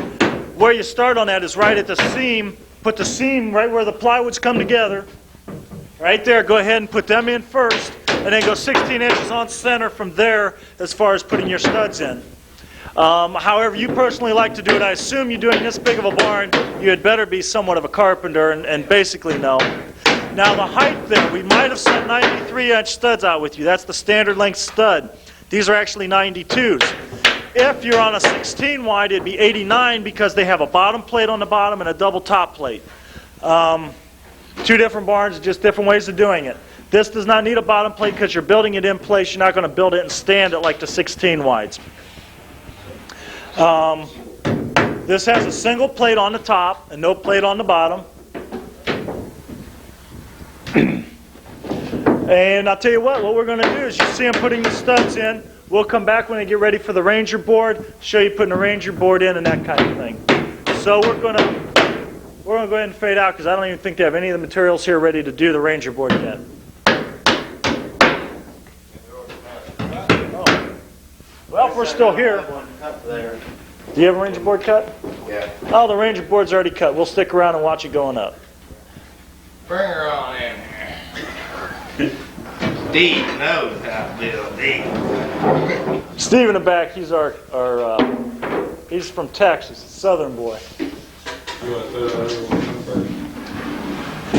[SPEAKER 1] Where you start on that is right at the seam. Put the seam right where the plywoods come together. Right there, go ahead and put them in first. And then go 16 inches on center from there as far as putting your studs in. However you personally like to do it, I assume you're doing this big of a barn, you had better be somewhat of a carpenter and basically know. Now the height there, we might have set 93-inch studs out with you. That's the standard length stud. These are actually 92s. If you're on a 16 wide, it'd be 89 because they have a bottom plate on the bottom and a double top plate. Two different barns, just different ways of doing it. This does not need a bottom plate because you're building it in place. You're not going to build it and stand it like the 16 wides. This has a single plate on the top and no plate on the bottom. And I'll tell you what we're going to do is you see them putting the studs in. We'll come back when they get ready for the Ranger board, show you putting the Ranger board in and that kind of thing. So we're going to go ahead and fade out because I don't even think they have any of the materials here ready to do the Ranger board yet. Well, if we're still here. Do you have a Ranger board cut?
[SPEAKER 2] Yeah.
[SPEAKER 1] Oh, the Ranger board's already cut. We'll stick around and watch it going up.
[SPEAKER 2] Bring her on in here. Steve knows how to build these.
[SPEAKER 1] Steve in the back, he's he's from Texas, a southern boy. You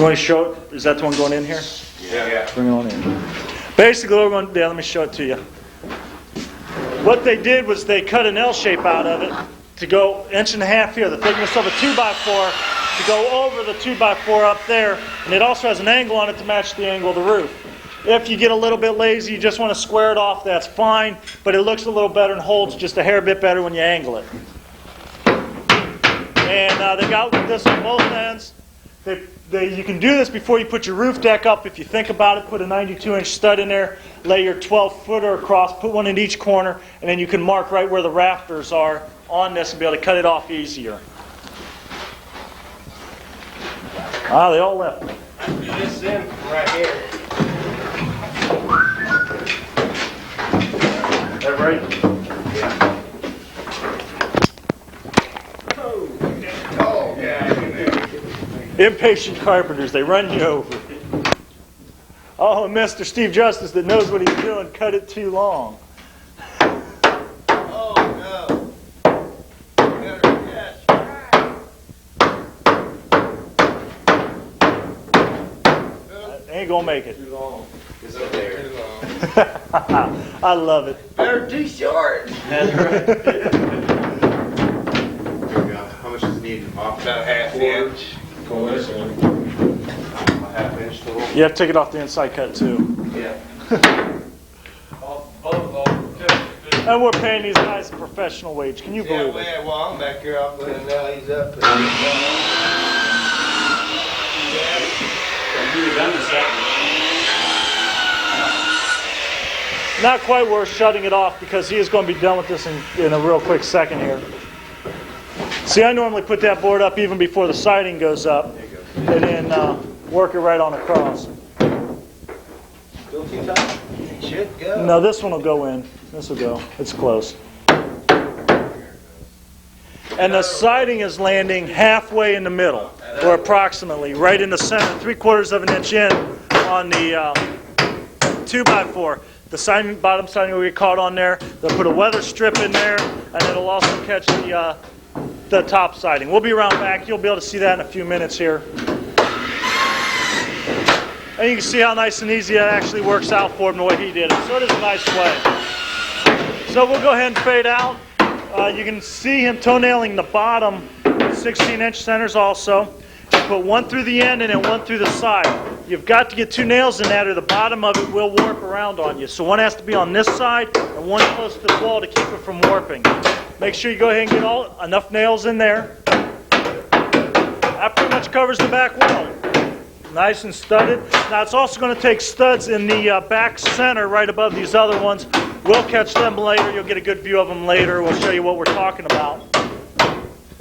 [SPEAKER 1] want to show it? Is that the one going in here?
[SPEAKER 2] Yeah.
[SPEAKER 1] Bring it on in. Basically, we're going to, let me show it to you. What they did was they cut an L shape out of it to go 1.5 inches here, the thickness of a 2x4, to go over the 2x4 up there, and it also has an angle on it to match the angle of the roof. If you get a little bit lazy, you just want to square it off, that's fine, but it looks a little better and holds just a hair bit better when you angle it. And they got this on both ends. You can do this before you put your roof deck up. If you think about it, put a 92-inch stud in there, lay your 12-footer across, put one in each corner, and then you can mark right where the rafters are on this and be able to cut it off easier. Ah, they all left me.
[SPEAKER 2] I can do this in right here.
[SPEAKER 1] Is that right?
[SPEAKER 2] Yeah. Oh, yeah.
[SPEAKER 1] Impatient carpenters, they run you over. Oh, Mr. Steve Justice that knows what he's doing, cut it too long.
[SPEAKER 2] Oh, no. Better catch.
[SPEAKER 1] Ain't gonna make it.
[SPEAKER 2] Too long. It's up there. Too long.
[SPEAKER 1] I love it.
[SPEAKER 2] Better too short.
[SPEAKER 3] That's right. There we go. How much is needed?
[SPEAKER 2] About a half inch.
[SPEAKER 3] A half inch total.
[SPEAKER 1] You have to take it off the inside cut too.
[SPEAKER 2] Yeah. Both
[SPEAKER 1] And we're paying these guys a professional wage. Can you believe it?
[SPEAKER 2] Yeah, well, I'm back here. I'll put him now. He's up.
[SPEAKER 1] Not quite worth shutting it off because he is going to be done with this in a real quick second here. See, I normally put that board up even before the siding goes up, and then work it right on across.
[SPEAKER 2] Still too tight? It should go.
[SPEAKER 1] No, this one will go in. This will go. It's close. And the siding is landing halfway in the middle, or approximately, right in the center, 3/4 of an inch in on the 2x4. The siding, bottom siding will get caught on there. They'll put a weather strip in there, and it'll also catch the top siding. We'll be around back. You'll be able to see that in a few minutes here. And you can see how nice and easy that actually works out for him the way he did it. So it is a nice way. So we'll go ahead and fade out. You can see him toenailing the bottom 16-inch centers also. Put one through the end and then one through the side. You've got to get 2 nails in that or the bottom of it will warp around on you. So one has to be on this side and one close to the wall to keep it from warping. Make sure you go ahead and get enough nails in there. That pretty much covers the back wall. Nice and studded. Now it's also going to take studs in the back center right above these other ones. We'll catch them later. You'll get a good view of them later. We'll show you what we're talking about.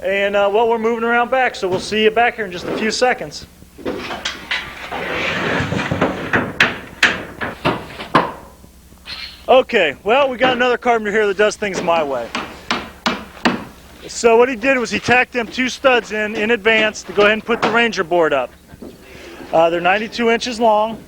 [SPEAKER 1] And well, we're moving around back, so we'll see you back here in just a few seconds. Okay, well, we got another carpenter here that does things my way. So what he did was he tacked them 2 studs in advance to go ahead and put the Ranger board up. They're 92 inches long.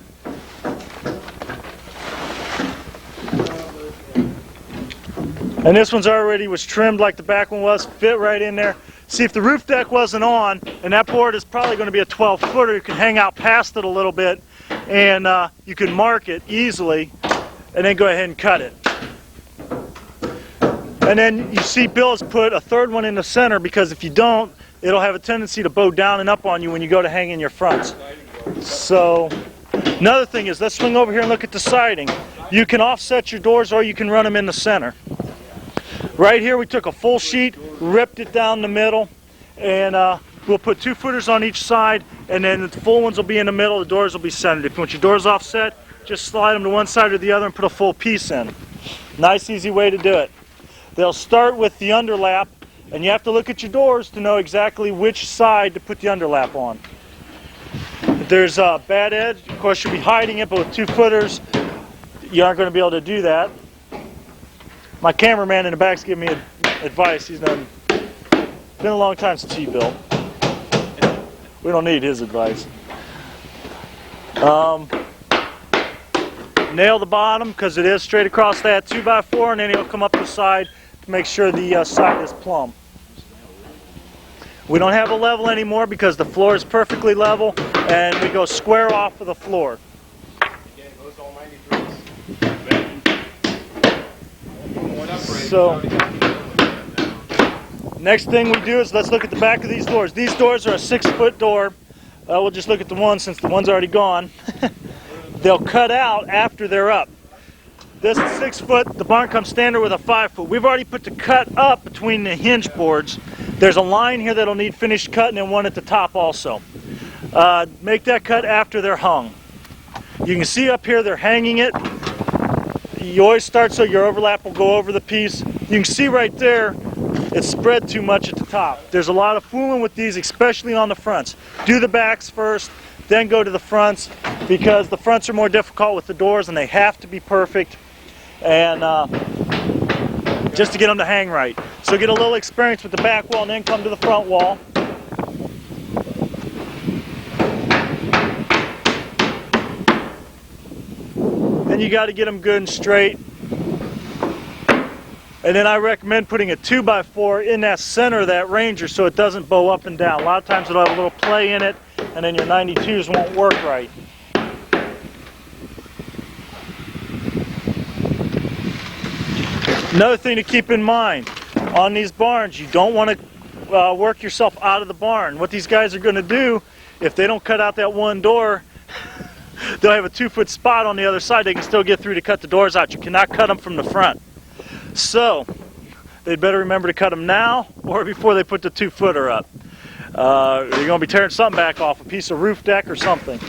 [SPEAKER 1] And this one's already was trimmed like the back one was, fit right in there. See, if the roof deck wasn't on, and that board is probably going to be a 12-footer, you can hang out past it a little bit, and you can mark it easily, and then go ahead and cut it. And then you see Bill has put a 3rd one in the center, because if you don't, it'll have a tendency to bow down and up on you when you go to hang in your fronts. So, another thing is, let's swing over here and look at the siding. You can offset your doors or you can run them in the center. Right here we took a full sheet, ripped it down the middle, and we'll put 2 footers on each side, and then the full ones will be in the middle, the doors will be centered. If you want your doors offset, just slide them to one side or the other and put a full piece in. Nice, easy way to do it. They'll start with the underlap, and you have to look at your doors to know exactly which side to put the underlap on. If there's a bad edge, of course you'll be hiding it, but with 2 footers, you aren't going to be able to do that. My cameraman in the back's giving me advice. He's been a long time since he built. We don't need his advice. Nail the bottom because it is straight across that 2x4, and then it'll come up the side to make sure the side is plumb. We don't have a level anymore because the floor is perfectly level, and we go square off of the floor. So, next thing we do is let's look at the back of these doors. These doors are a 6-foot door. We'll just look at the one since the one's already gone. They'll cut out after they're up. This is 6 foot. The barn comes standard with a 5 foot. We've already put the cut up between the hinge boards. There's a line here that'll need finished cut and then one at the top also. Make that cut after they're hung. You can see up here they're hanging it. You always start so your overlap will go over the piece. You can see right there it's spread too much at the top. There's a lot of fooling with these, especially on the fronts. Do the backs first, then go to the fronts, because the fronts are more difficult with the doors and they have to be perfect, and just to get them to hang right. So get a little experience with the back wall and then come to the front wall. And you got to get them good and straight. And then I recommend putting a 2x4 in that center of that Ranger so it doesn't bow up and down. A lot of times it'll have a little play in it, and then your 92s won't work right. Another thing to keep in mind, on these barns, you don't want to work yourself out of the barn. What these guys are going to do, if they don't cut out that one door, they'll have a 2-foot spot on the other side. They can still get through to cut the doors out. You cannot cut them from the front. So they'd better remember to cut them now or before they put the 2-footer up. You're going to be tearing something back off, a piece of roof deck or something.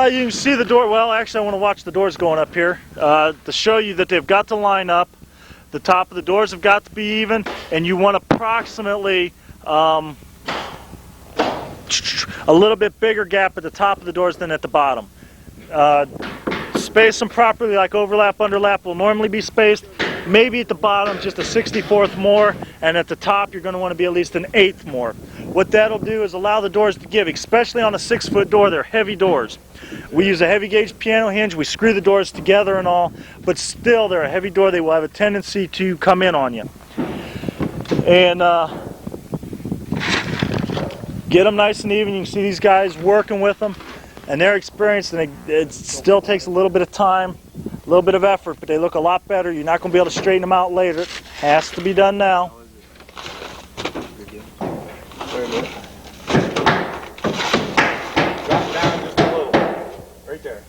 [SPEAKER 1] You can see the door. Well, actually I want to watch the doors going up here to show you that they've got to line up. The top of the doors have got to be even, and you want approximately a little bit bigger gap at the top of the doors than at the bottom. Space them properly, like overlap, underlap will normally be spaced. Maybe at the bottom just a 64th more, and at the top you're going to want to be at least an 1/8 more. What that'll do is allow the doors to give, especially on a 6-foot door. They're heavy doors. We use a heavy gauge piano hinge, we screw the doors together and all, but still they're a heavy door. They will have a tendency to come in on you. And get them nice and even. You can see these guys working with them, and they're experienced, and it still takes a little bit of time, a little bit of effort, but they look a lot better. You're not going to be able to straighten them out later. It has to be done now.
[SPEAKER 3] Drop down just a little. Right there.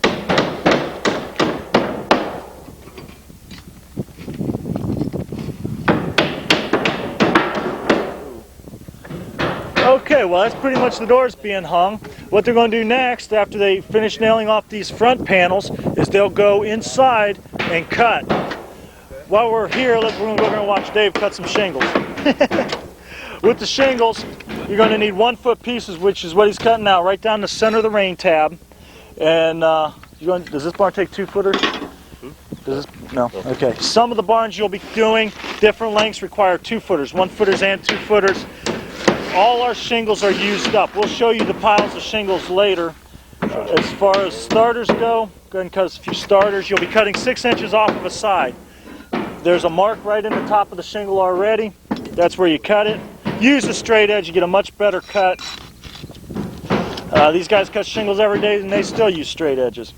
[SPEAKER 1] Okay, well that's pretty much the doors being hung. What they're going to do next, after they finish nailing off these front panels, is they'll go inside and cut. While we're here, we're going to watch Dave cut some shingles. With the shingles, you're going to need 1-foot pieces, which is what he's cutting now, right down the center of the rain tab. And does this barn take 2-footers? Does this? No. Okay. Some of the barns you'll be doing, different lengths require 2-footers, 1-footers and 2-footers. All our shingles are used up. We'll show you the piles of shingles later. As far as starters go ahead and cut us a few starters. You'll be cutting 6 inches off of a side. There's a mark right in the top of the shingle already. That's where you cut it. Use the straight edge, you get a much better cut. These guys cut shingles every day and they still use straight edges.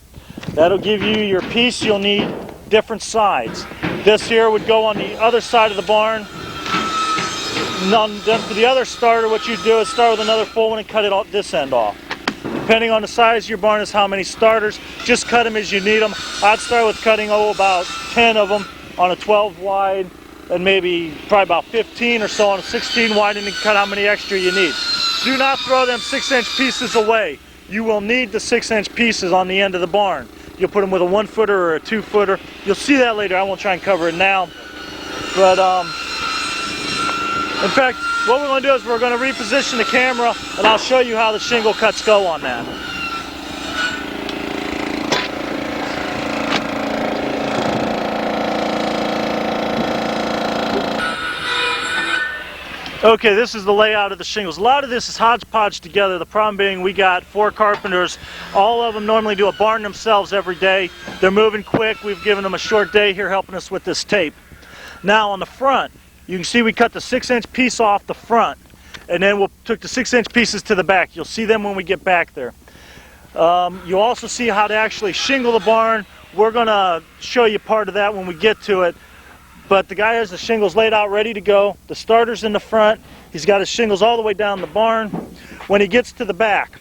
[SPEAKER 1] That'll give you your piece. You'll need different sides. This here would go on the other side of the barn. Then for the other starter, what you do is start with another full one and cut it off this end off. Depending on the size of your barn is how many starters. Just cut them as you need them. I'd start with cutting about 10 of them on a 12 wide, and probably about 15 or so on a 16 wide, and then cut how many extra you need. Do not throw them 6-inch pieces away. You will need the 6-inch pieces on the end of the barn. You'll put them with a 1-footer or a 2-footer. You'll see that later. I won't try and cover it now. But in fact, what we're going to do is we're going to reposition the camera, and I'll show you how the shingle cuts go on that. Okay, this is the layout of the shingles. A lot of this is hodgepodge together. The problem being we got 4 carpenters. All of them normally do a barn themselves every day. They're moving quick. We've given them a short day here helping us with this tape. Now on the front, you can see we cut the 6-inch piece off the front, and then we'll took the 6-inch pieces to the back. You'll see them when we get back there. You'll also see how to actually shingle the barn. We're going to show you part of that when we get to it. But the guy has the shingles laid out ready to go. The starter's in the front. He's got his shingles all the way down the barn. When he gets to the back,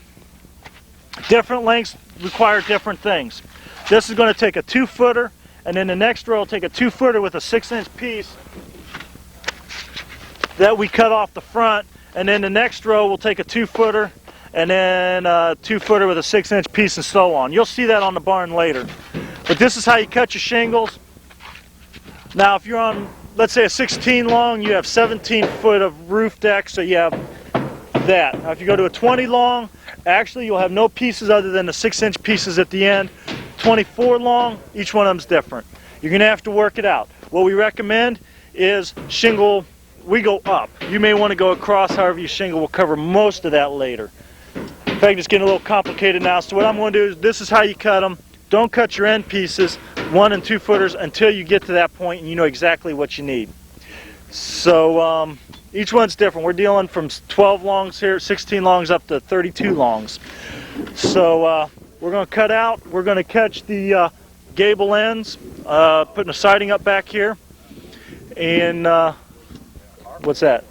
[SPEAKER 1] different lengths require different things. This is going to take a 2-footer, and then the next row will take a 2-footer with a 6-inch piece that we cut off the front, and then the next row will take a 2-footer, and then a 2-footer with a 6-inch piece, and so on. You'll see that on the barn later. But this is how you cut your shingles. Now if you're on, let's say, a 16 long, you have 17 foot of roof deck, so you have that. Now if you go to a 20 long, actually you'll have no pieces other than the 6-inch pieces at the end. 24 long, each one of them's different. You're going to have to work it out. What we recommend is shingle, we go up. You may want to go across, however you shingle. We'll cover most of that later. In fact, it's getting a little complicated now, so what I'm going to do is, this is how you cut them. Don't cut your end pieces, 1- and 2-footers, until you get to that point and you know exactly what you need. So each one's different. We're dealing from 12 longs here, 16 longs up to 32 longs. So we're going to cut out. We're going to catch the gable ends, putting a siding up back here. And what's that?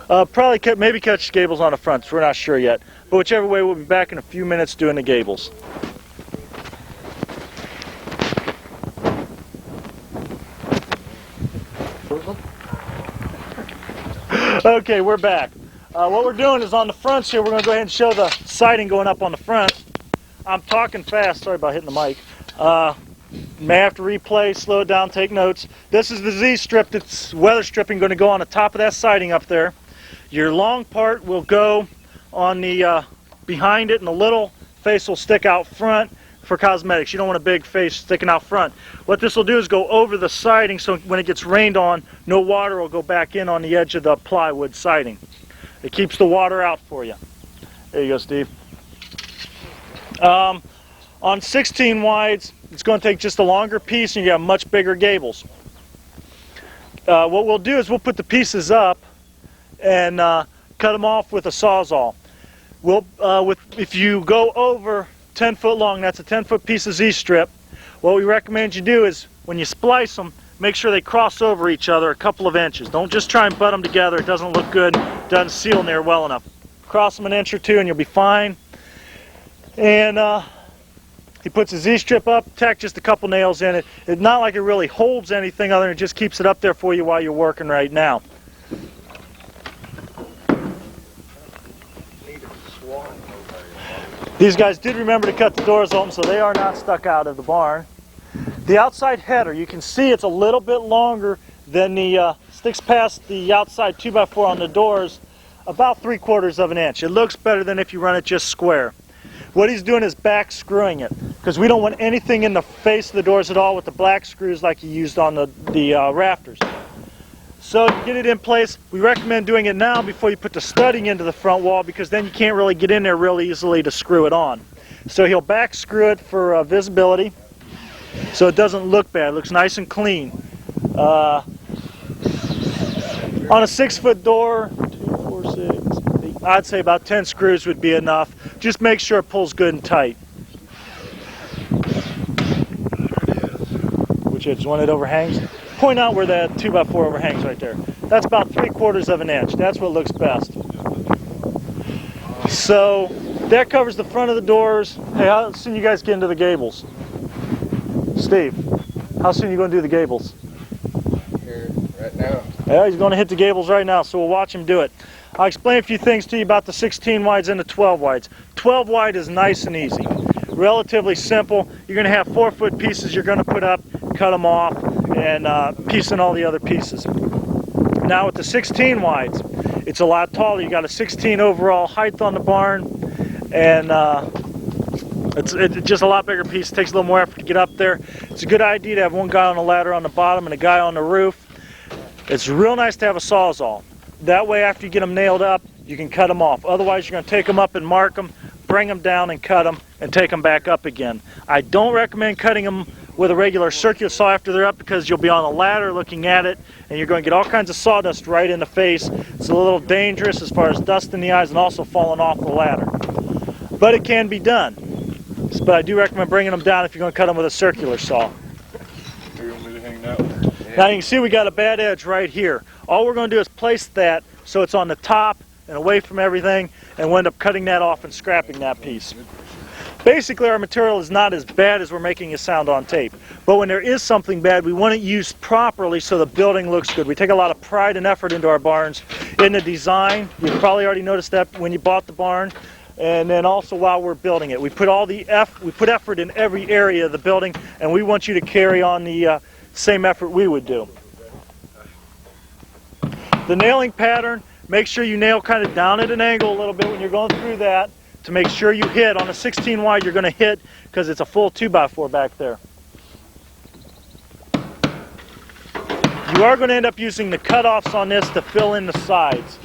[SPEAKER 1] Probably maybe catch gables on the fronts. We're not sure yet. But whichever way, we'll be back in a few minutes doing the gables. Okay, we're back. What we're doing is on the fronts here, we're going to go ahead and show the siding going up on the front. I'm talking fast. Sorry about hitting the mic. May have to replay, slow it down, take notes. This is the Z-strip that's weather stripping, going to go on the top of that siding up there. Your long part will go on the behind it, and the little face will stick out front for cosmetics. You don't want a big face sticking out front. What this will do is go over the siding, so when it gets rained on, no water will go back in on the edge of the plywood siding. It keeps the water out for you. There you go, Steve. On 16 wides, it's going to take just a longer piece and you have much bigger gables. What we'll do is we'll put the pieces up and cut them off with a Sawzall. If you go over 10 foot long, that's a 10-foot piece of Z-strip, what we recommend you do is when you splice them, make sure they cross over each other a couple of inches. Don't just try and butt them together. It doesn't look good, doesn't seal in there well enough. Cross them an inch or two and you'll be fine. And he puts his Z-strip up, tack just a couple nails in it. It's not like it really holds anything other than it just keeps it up there for you while you're working right now. These guys did remember to cut the doors open, so they are not stuck out of the barn. The outside header, you can see it's a little bit longer than the sticks past the outside 2x4 on the doors, about 3/4 of an inch. It looks better than if you run it just square. What he's doing is back screwing it, because we don't want anything in the face of the doors at all with the black screws like you used on the rafters. So to get it in place, we recommend doing it now before you put the studding into the front wall, because then you can't really get in there real easily to screw it on. So he'll back screw it for visibility, so it doesn't look bad. It looks nice and clean. On a 6-foot door, 2, 4, 6, 8, I'd say about 10 screws would be enough. Just make sure it pulls good and tight. Which edge? One that overhangs? Point out where that 2x4 overhangs right there. That's about 3/4 of an inch. That's what looks best. So that covers the front of the doors. Hey, how soon you guys get into the gables? Steve, how soon are you going to do the gables?
[SPEAKER 4] Here, right now.
[SPEAKER 1] Yeah, he's going to hit the gables right now, so we'll watch him do it. I'll explain a few things to you about the 16 wides and the 12 wides. 12 wide is nice and easy. Relatively simple. You're going to have 4-foot pieces you're going to put up, cut them off, and piece in all the other pieces. Now with the 16 wides, it's a lot taller. You got a 16 overall height on the barn, and it's just a lot bigger piece. It takes a little more effort to get up there. It's a good idea to have one guy on the ladder on the bottom and a guy on the roof. It's real nice to have a Sawzall. That way after you get them nailed up, you can cut them off. Otherwise you're going to take them up and mark them, bring them down and cut them, and take them back up again. I don't recommend cutting them with a regular circular saw after they're up, because you'll be on a ladder looking at it and you're going to get all kinds of sawdust right in the face. It's a little dangerous as far as dust in the eyes and also falling off the ladder. But it can be done. But I do recommend bringing them down if you're going to cut them with a circular saw.
[SPEAKER 3] You want me to hang that one?
[SPEAKER 1] Now you can see we got a bad edge right here. All we're going to do is place that so it's on the top and away from everything, and we'll end up cutting that off and scrapping that piece. Basically our material is not as bad as we're making it sound on tape. But when there is something bad, we want it used properly so the building looks good. We take a lot of pride and effort into our barns in the design. You've probably already noticed that when you bought the barn, and then also while we're building it. We put effort in every area of the building, and we want you to carry on the same effort we would do. The nailing pattern, make sure you nail kind of down at an angle a little bit when you're going through that to make sure you hit. On a 16 wide you're going to hit because it's a full 2x4 back there. You are going to end up using the cutoffs on this to fill in the sides.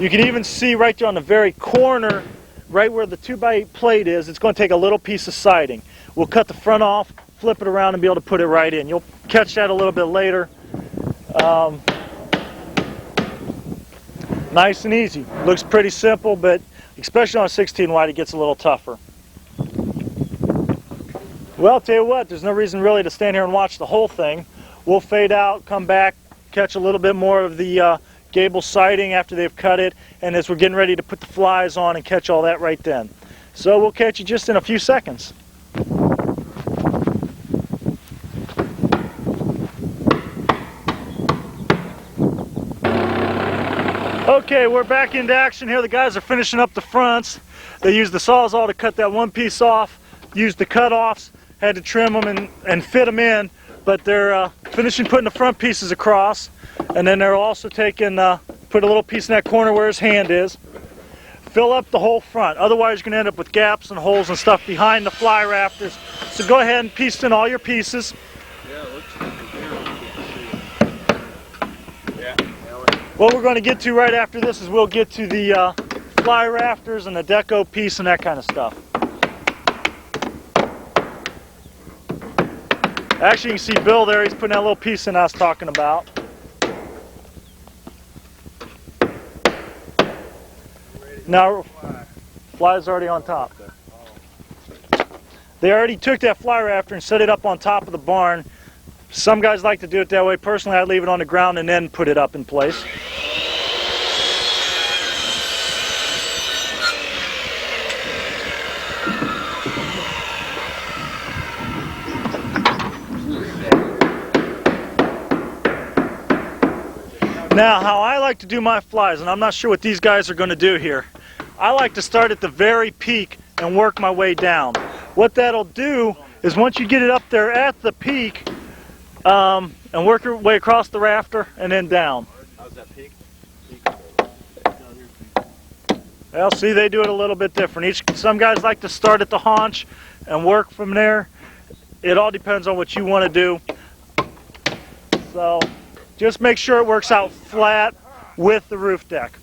[SPEAKER 1] You can even see right there on the very corner, right where the 2x8 plate is, it's going to take a little piece of siding. We'll cut the front off, flip it around, and be able to put it right in. You'll catch that a little bit later. Nice and easy. Looks pretty simple, but especially on a 16 wide, it gets a little tougher. Well, I'll tell you what, there's no reason really to stand here and watch the whole thing. We'll fade out, come back, catch a little bit more of the gable siding after they've cut it, and as we're getting ready to put the flies on and catch all that right then. So we'll catch you just in a few seconds. Okay, we're back into action here. The guys are finishing up the fronts. They used the Sawzall to cut that one piece off, used the cut-offs, had to trim them and fit them in, but they're finishing putting the front pieces across, and then they're also taking, put a little piece in that corner where his hand is. Fill up the whole front, otherwise you're going to end up with gaps and holes and stuff behind the fly rafters. So go ahead and piece in all your pieces. What we're going to get to right after this is we'll get to the fly rafters and the deco piece and that kind of stuff. Actually, you can see Bill there, he's putting that little piece in I was talking about. Now, fly's already on top. They already took that fly rafter and set it up on top of the barn. Some guys like to do it that way. Personally, I'd leave it on the ground and then put it up in place. Now, how I like to do my flies, and I'm not sure what these guys are going to do here, I like to start at the very peak and work my way down. What that'll do is once you get it up there at the peak, and work your way across the rafter and then down.
[SPEAKER 3] How's that peak?
[SPEAKER 1] Well, see, they do it a little bit different. Some guys like to start at the haunch and work from there. It all depends on what you want to do. So just make sure it works out flat with the roof deck.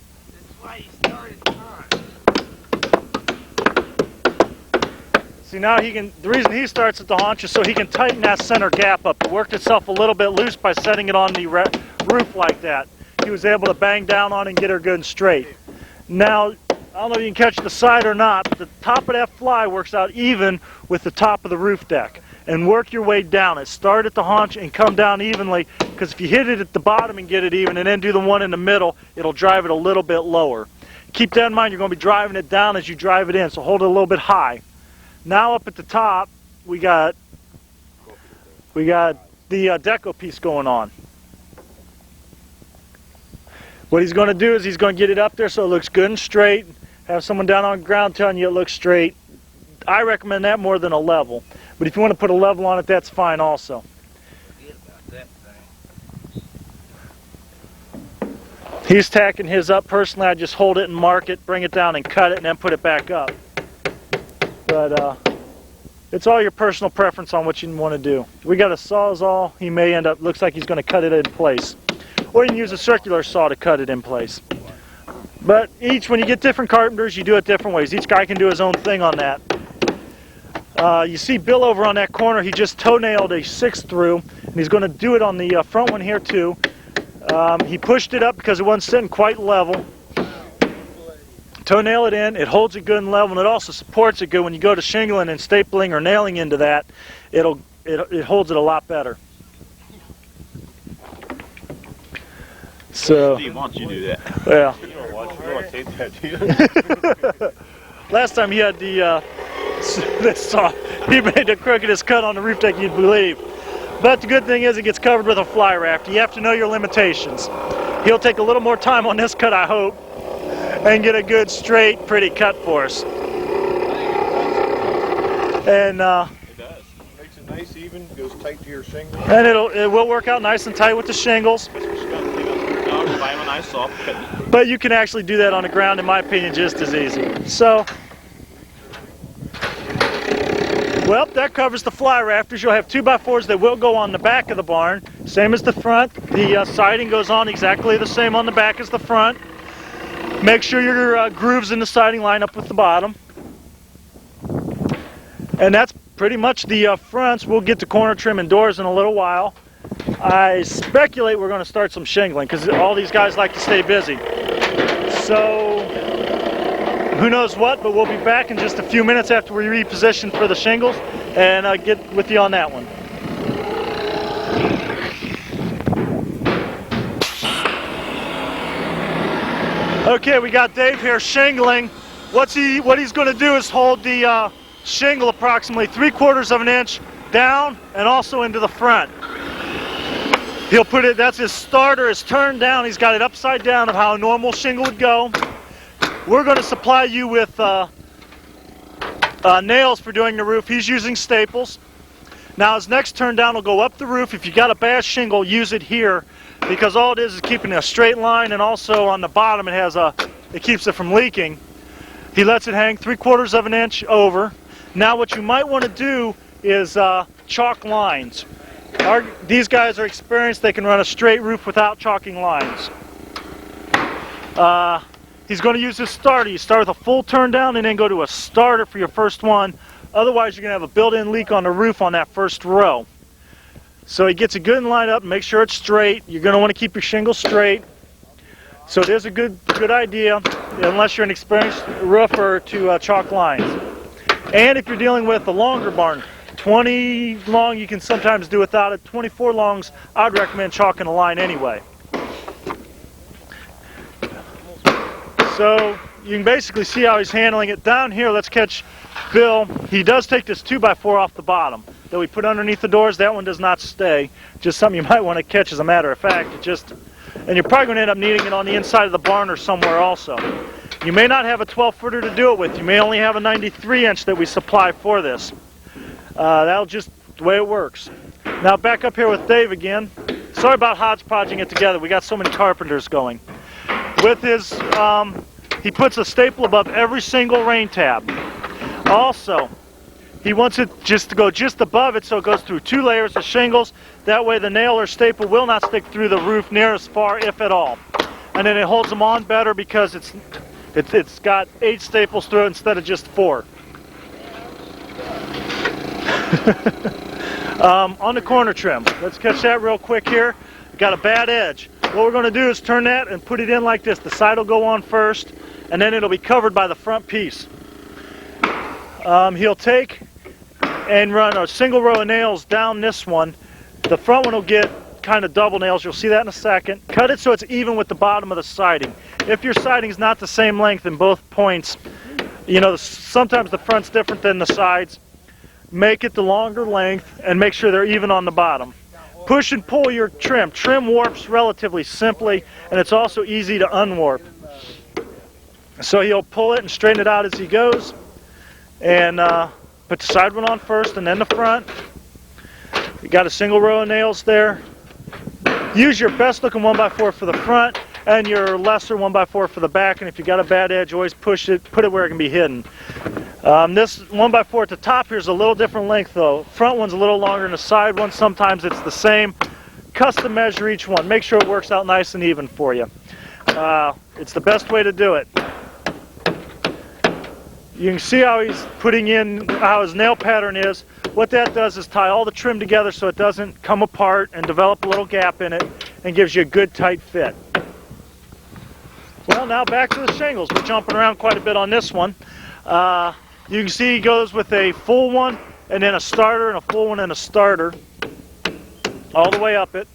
[SPEAKER 1] See, now he can, the reason he starts at the haunch is so he can tighten that center gap up. It worked itself a little bit loose by setting it on the roof like that. He was able to bang down on it and get her good and straight. Now, I don't know if you can catch the side or not, but the top of that fly works out even with the top of the roof deck. And work your way down it. Start at the haunch and come down evenly, because if you hit it at the bottom and get it even and then do the one in the middle, it'll drive it a little bit lower. Keep that in mind, you're going to be driving it down as you drive it in, so hold it a little bit high. Now up at the top, we got the deco piece going on. What he's going to do is he's going to get it up there so it looks good and straight. Have someone down on the ground telling you it looks straight. I recommend that more than a level. But if you want to put a level on it, that's fine also. He's tacking his up. Personally, I just hold it and mark it, bring it down and cut it, and then put it back up. But it's all your personal preference on what you want to do. We got a Sawzall. He may end up, looks like he's going to cut it in place. Or you can use a circular saw to cut it in place. But when you get different carpenters, you do it different ways. Each guy can do his own thing on that. You see Bill over on that corner, he just toe-nailed a 6 through, and he's going to do it on the front one here too. He pushed it up because it wasn't sitting quite level. Toe-nail it in, it holds it good and level, and it also supports it good. When you go to shingling and stapling or nailing into that, it holds it a lot better. So,
[SPEAKER 3] Steve, why don't you do that?
[SPEAKER 1] well,
[SPEAKER 3] You don't want to take that, do you?
[SPEAKER 1] last time he had this saw, he made the crookedest cut on the roof deck you'd believe. But the good thing is it gets covered with a fly raft. You have to know your limitations. He'll take a little more time on this cut, I hope, and get a good, straight, pretty cut for us. And
[SPEAKER 3] It does.
[SPEAKER 2] Makes it nice, even, goes tight to your shingle.
[SPEAKER 1] and it will work out nice and tight with the shingles.
[SPEAKER 3] Buy him a nice soft cut.
[SPEAKER 1] But you can actually do that on the ground, in my opinion, just as easy. So, well, that covers the fly rafters. You'll have 2x4s that will go on the back of the barn, same as the front. The siding goes on exactly the same on the back as the front. Make sure your grooves in the siding line up with the bottom. And that's pretty much the fronts. We'll get to corner trim and doors in a little while. I speculate we're going to start some shingling because all these guys like to stay busy. So, who knows what, but we'll be back in just a few minutes after we reposition for the shingles and get with you on that one. Okay, we got Dave here shingling. What he's going to do is hold the shingle approximately 3/4 of an inch down and also into the front. He'll put it, that's his starter, is turned down. He's got it upside down of how a normal shingle would go. We're going to supply you with nails for doing the roof. He's using staples. Now his next turn down will go up the roof. If you got a bad shingle, use it here, because all it is keeping a straight line, and also on the bottom it keeps it from leaking. He lets it hang 3/4 of an inch over. Now what you might want to do is chalk lines. These guys are experienced. They can run a straight roof without chalking lines. He's going to use his starter. You start with a full turn down and then go to a starter for your first one. Otherwise, you're going to have a built-in leak on the roof on that first row. So he gets it good and lined up, and make sure it's straight. You're going to want to keep your shingle straight. So it is a good idea, unless you're an experienced roofer, to chalk lines. And if you're dealing with a longer barn, 20 long you can sometimes do without it. 24 longs, I'd recommend chalking a line anyway. So you can basically see how he's handling it. Down here, let's catch Bill. He does take this 2x4 off the bottom that we put underneath the doors. That one does not stay. Just something you might want to catch, as a matter of fact. And you're probably going to end up needing it on the inside of the barn or somewhere also. You may not have a 12-footer to do it with. You may only have a 93-inch that we supply for this. That'll just the way it works. Now back up here with Dave again. Sorry about hodgepodging it together. We got so many carpenters going. With his, he puts a staple above every single rain tab. Also, he wants it just to go just above it, so it goes through 2 layers of shingles. That way the nail or staple will not stick through the roof near as far, if at all. And then it holds them on better because it's got 8 staples through it instead of just 4. On the corner trim, let's catch that real quick here. Got a bad edge. What we're going to do is turn that and put it in like this. The side will go on first, and then it'll be covered by the front piece. He'll take and run a single row of nails down this one. The front one will get kind of double nails. You'll see that in a second. Cut it so it's even with the bottom of the siding. If your siding is not the same length in both points, you know, sometimes the front's different than the sides. Make it the longer length and make sure they're even on the bottom. Push and pull your trim. Trim warps relatively simply, and it's also easy to unwarp. So he'll pull it and straighten it out as he goes, and put the side one on first and then the front. You got a single row of nails there. Use your best looking 1x4 for the front and your lesser 1x4 for the back, and if you got a bad edge, always push it, put it where it can be hidden. This 1x4 at the top here is a little different length though. Front one's a little longer than the side one. Sometimes it's the same. Custom measure each one. Make sure it works out nice and even for you. It's the best way to do it. You can see how he's putting in, how his nail pattern is. What that does is tie all the trim together so it doesn't come apart and develop a little gap in it, and gives you a good tight fit. Well, now back to the shingles. We're jumping around quite a bit on this one. You can see he goes with a full one and then a starter and a full one and a starter all the way up it.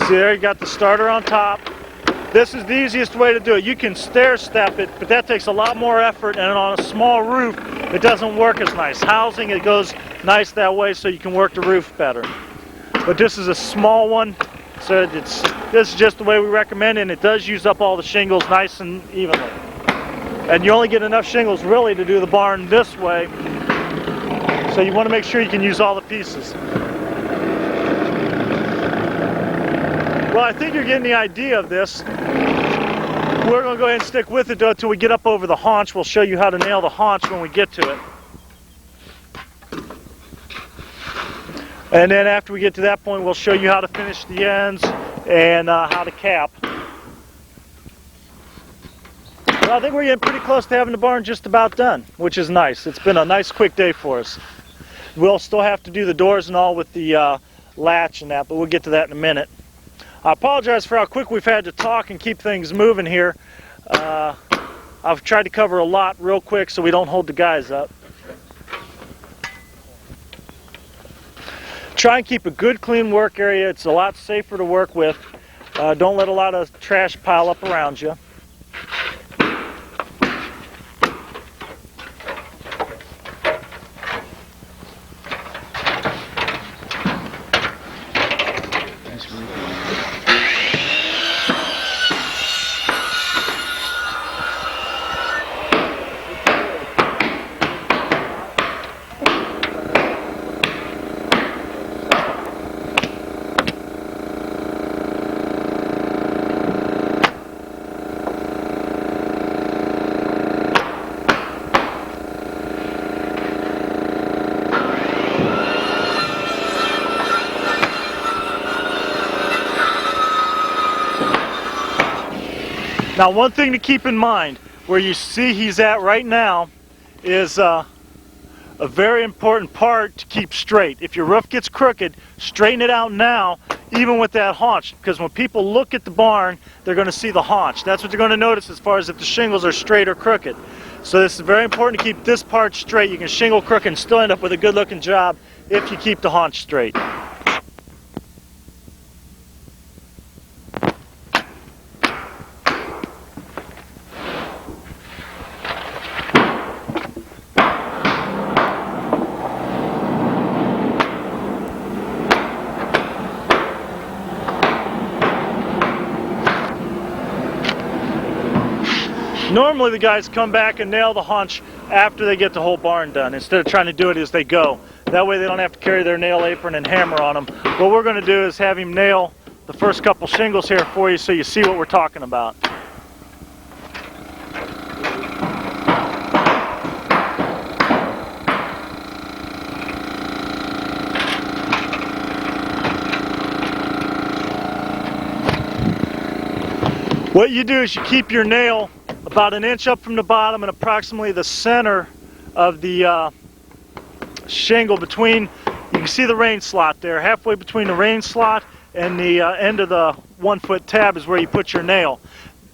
[SPEAKER 1] See there, you got the starter on top. This is the easiest way to do it. You can stair step it, but that takes a lot more effort, and on a small roof it doesn't work as nice. Housing, it goes nice that way so you can work the roof better. But this is a small one, so this is just the way we recommend it, and it does use up all the shingles nice and evenly. And you only get enough shingles really to do the barn this way, so you want to make sure you can use all the pieces. Well, I think you're getting the idea of this. We're going to go ahead and stick with it though until we get up over the haunch. We'll show you how to nail the haunch when we get to it. And then after we get to that point, we'll show you how to finish the ends and how to cap. Well, I think we're getting pretty close to having the barn just about done, which is nice. It's been a nice quick day for us. We'll still have to do the doors and all with the latch and that, but we'll get to that in a minute. I apologize for how quick we've had to talk and keep things moving here. I've tried to cover a lot real quick so we don't hold the guys up. Try and keep a good clean work area. It's a lot safer to work with. Don't let a lot of trash pile up around you. Now, one thing to keep in mind, where you see he's at right now, is a very important part to keep straight. If your roof gets crooked, straighten it out now, even with that haunch, because when people look at the barn, they're going to see the haunch. That's what they're going to notice as far as if the shingles are straight or crooked. So this is very important to keep this part straight. You can shingle crooked and still end up with a good looking job if you keep the haunch straight. Normally the guys come back and nail the haunch after they get the whole barn done, instead of trying to do it as they go. That way they don't have to carry their nail apron and hammer on them. What we're going to do is have him nail the first couple shingles here for you so you see what we're talking about. What you do is you keep your nail about an inch up from the bottom and approximately the center of the shingle between, you can see the rain slot there, halfway between the rain slot and the end of the 1 foot tab is where you put your nail.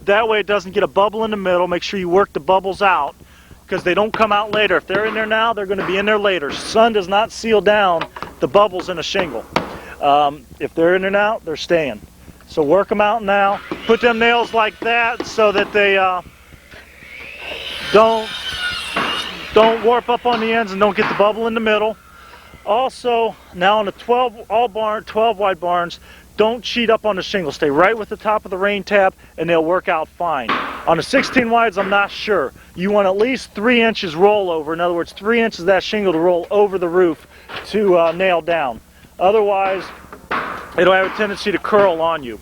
[SPEAKER 1] That way it doesn't get a bubble in the middle. Make sure you work the bubbles out because they don't come out later. If they're in there now, they're going to be in there later. Sun does not seal down the bubbles in a shingle. If they're in there now, they're staying. So work them out now. Put them nails like that so that they don't warp up on the ends and don't get the bubble in the middle. Also, now on the 12 wide barns, don't cheat up on the shingle. Stay right with the top of the rain tab and they'll work out fine. On the 16 wides, I'm not sure. You want at least 3 inches rollover. In other words, 3 inches of that shingle to roll over the roof to nail down. Otherwise, it'll have a tendency to curl on you.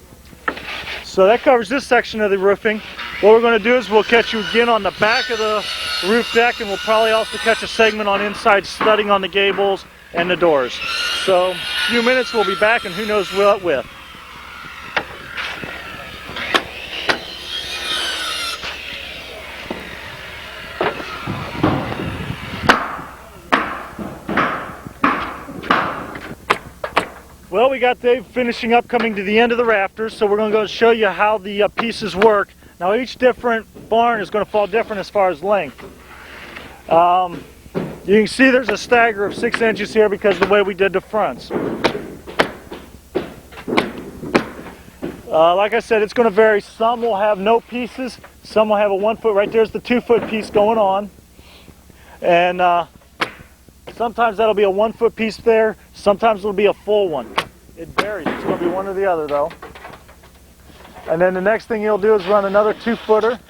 [SPEAKER 1] So that covers this section of the roofing. What we're going to do is we'll catch you again on the back of the roof deck, and we'll probably also catch a segment on inside studding on the gables and the doors. So in a few minutes we'll be back, and who knows what with. Well, we got Dave finishing up, coming to the end of the rafters, so we're going to go show you how the pieces work. Now, each different barn is going to fall different as far as length. You can see there's a stagger of 6 inches here because of the way we did the fronts. Like I said, it's going to vary. Some will have no pieces, some will have a 1 foot. Right there's the 2 foot piece going on. And sometimes that'll be a 1 foot piece there, sometimes it'll be a full one. It varies. It's going to be one or the other though. And then the next thing you'll do is run another 2 footer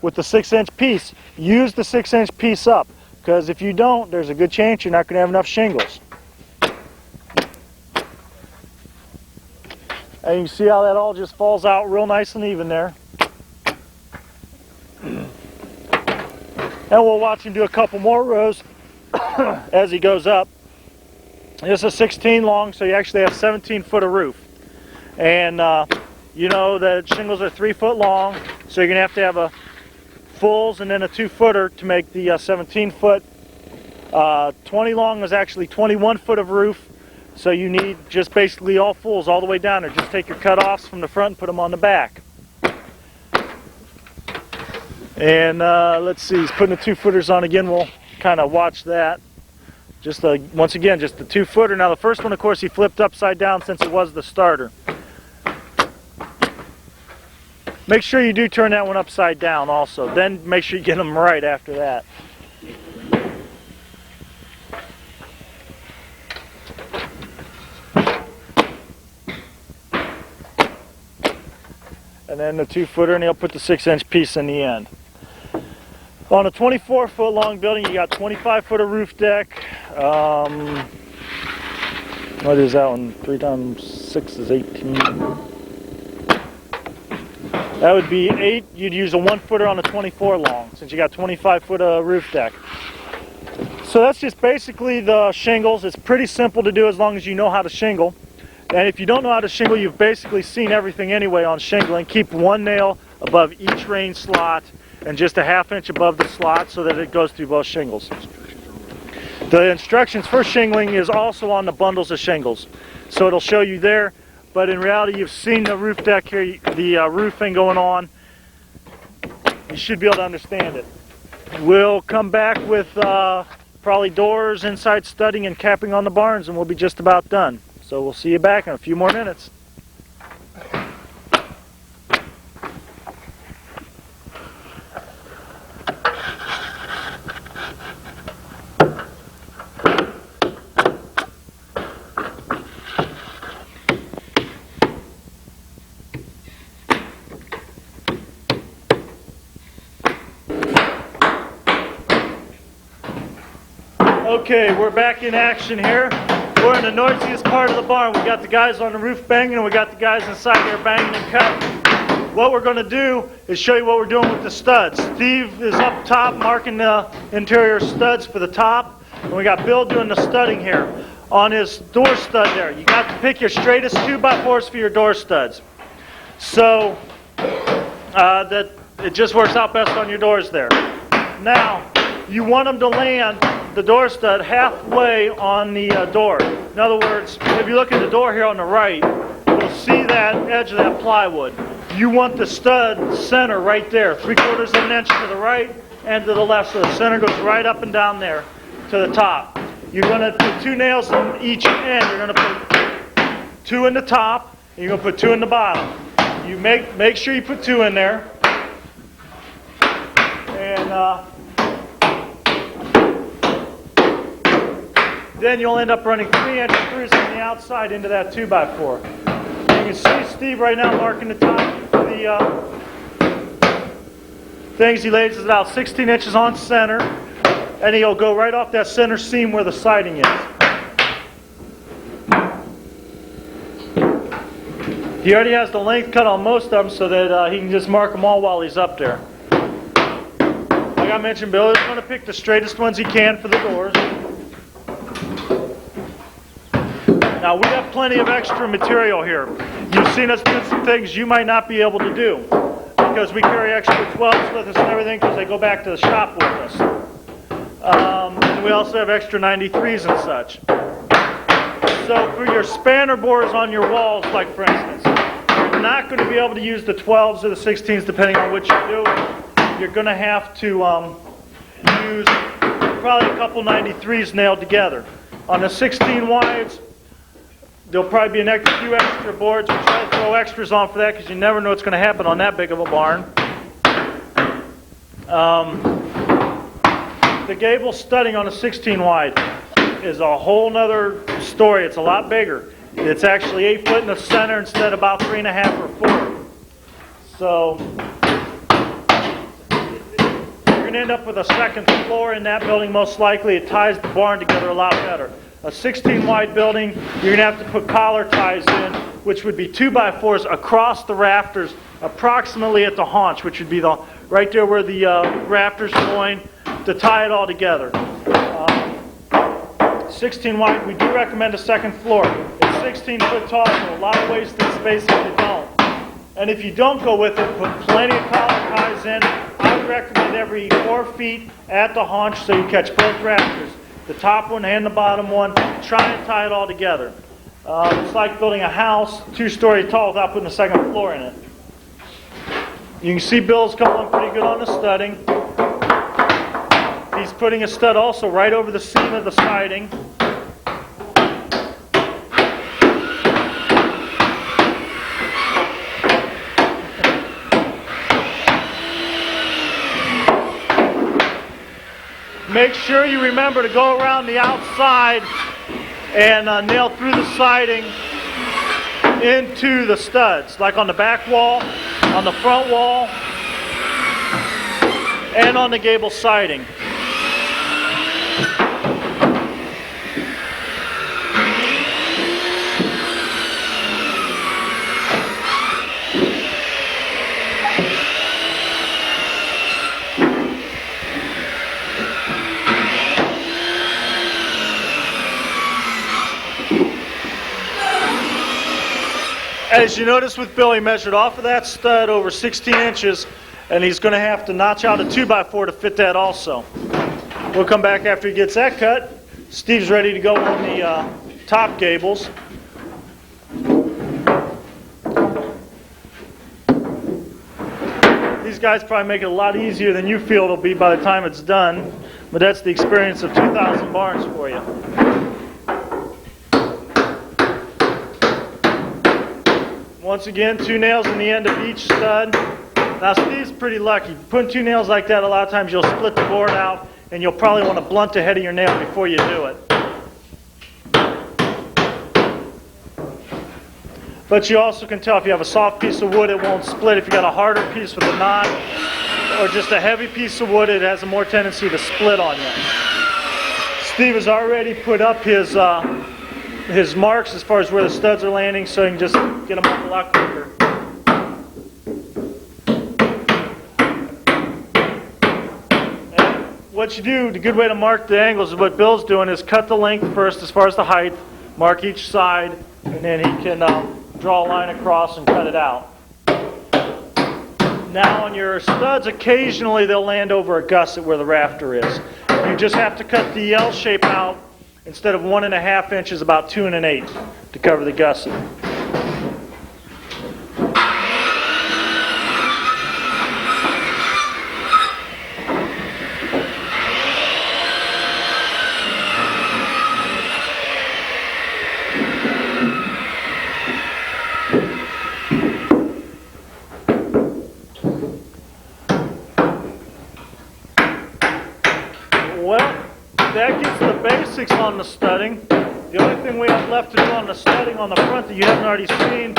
[SPEAKER 1] with the 6 inch piece. Use the 6 inch piece up, because if you don't, there's a good chance you're not going to have enough shingles. And you can see how that all just falls out real nice and even there. And we'll watch him do a couple more rows as he goes up. This is 16 long, so you actually have 17 foot of roof. And you know that shingles are 3 foot long, so you're going to have a fulls and then a 2 footer to make the 17 foot. 20 long is actually 21 foot of roof, so you need just basically all fulls all the way down there. Just take your cut-offs from the front and put them on the back. And let's see, he's putting the 2 footers on again. We'll kind of watch that Just once again, just the 2-footer. Now the first one, of course, he flipped upside down since it was the starter. Make sure you do turn that one upside down also. Then make sure you get them right after that. And then the 2-footer, and he'll put the 6-inch piece in the end. On a 24-foot long building, you got 25-foot of roof deck. What is that one? 3 times 6 is 18. That would be 8. You'd use a 1-footer on a 24 long, since you got 25-foot of roof deck. So that's just basically the shingles. It's pretty simple to do as long as you know how to shingle. And if you don't know how to shingle, you've basically seen everything anyway on shingling. Keep 1 nail above each range slot and just a 1/2 inch above the slot so that it goes through both shingles. The instructions for shingling is also on the bundles of shingles. So it'll show you there, but in reality you've seen the roof deck here, the roofing going on. You should be able to understand it. We'll come back with probably doors, inside studding, and capping on the barns, and we'll be just about done. So we'll see you back in a few more minutes. Okay, we're back in action here. We're in the noisiest part of the barn. We got the guys on the roof banging, and we got the guys inside there banging and cutting. What we're going to do is show you what we're doing with the studs. Steve is up top marking the interior studs for the top, and we got Bill doing the studding here. On his door stud there, you got to pick your straightest 2x4s for your door studs. So that it just works out best on your doors there. Now, you want them to land the door stud halfway on the door. In other words, if you look at the door here on the right, you'll see that edge of that plywood. You want the stud center right there, 3/4 of an inch to the right and to the left, so the center goes right up and down there to the top. You're going to put 2 nails in each end. You're going to put 2 in the top, and you're going to put 2 in the bottom. You make sure you put 2 in there. And then you'll end up running 3-inch screws on the outside into that 2x4. You can see Steve right now marking the top for the things. He lays it out 16 inches on center, and he'll go right off that center seam where the siding is. He already has the length cut on most of them so that he can just mark them all while he's up there. Like I mentioned, Bill is going to pick the straightest ones he can for the doors. Now we have plenty of extra material here. You've seen us do some things you might not be able to do because we carry extra 12s with us and everything because they go back to the shop with us. And we also have extra 93s and such. So for your spanner bores on your walls, like for instance, you're not going to be able to use the 12s or the 16s depending on what you do. You're going to have to use probably a couple 93s nailed together. On the 16 wides, there'll probably be a few extra boards. We try to throw extras on for that because you never know what's going to happen on that big of a barn. The gable studding on a 16 wide is a whole nother story. It's a lot bigger. It's actually 8 foot in the center instead of about 3.5 or 4. So you're going to end up with a second floor in that building most likely. It ties the barn together a lot better. A 16 wide building, you're going to have to put collar ties in, which would be 2x4s across the rafters, approximately at the haunch, which would be right there where the rafters join, to tie it all together. 16 wide, we do recommend a second floor. It's 16 foot tall, so a lot of wasted space if you don't. And if you don't go with it, put plenty of collar ties in. I would recommend every 4 feet at the haunch so you catch both rafters. The top one and the bottom one. Try and tie it all together. It's like building a house 2-story tall without putting a second floor in it. You can see Bill's coming along pretty good on the studding. He's putting a stud also right over the seam of the siding. Make sure you remember to go around the outside and nail through the siding into the studs, like on the back wall, on the front wall, and on the gable siding. As you notice with Bill, he measured off of that stud over 16 inches, and he's going to have to notch out a 2x4 to fit that also. We'll come back after he gets that cut. Steve's ready to go on the top gables. These guys probably make it a lot easier than you feel it'll be by the time it's done, but that's the experience of 2,000 barns for you. Once again, 2 nails in the end of each stud. Now Steve's pretty lucky. Putting 2 nails like that, a lot of times you'll split the board out, and you'll probably want to blunt the head of your nail before you do it. But you also can tell if you have a soft piece of wood, it won't split. If you got a harder piece with a knot, or just a heavy piece of wood, it has a more tendency to split on you. Steve has already put up his marks as far as where the studs are landing, so you can just get them up a lot quicker. And what you do, the good way to mark the angles is what Bill's doing is cut the length first as far as the height, mark each side, and then he can draw a line across and cut it out. Now on your studs, occasionally they'll land over a gusset where the rafter is. You just have to cut the L shape out. Instead of 1.5 inches, about 2 1/8 to cover the gusset. Well, that gets the basics on the studding. The only thing we have left to do on the studding on the front that you haven't already seen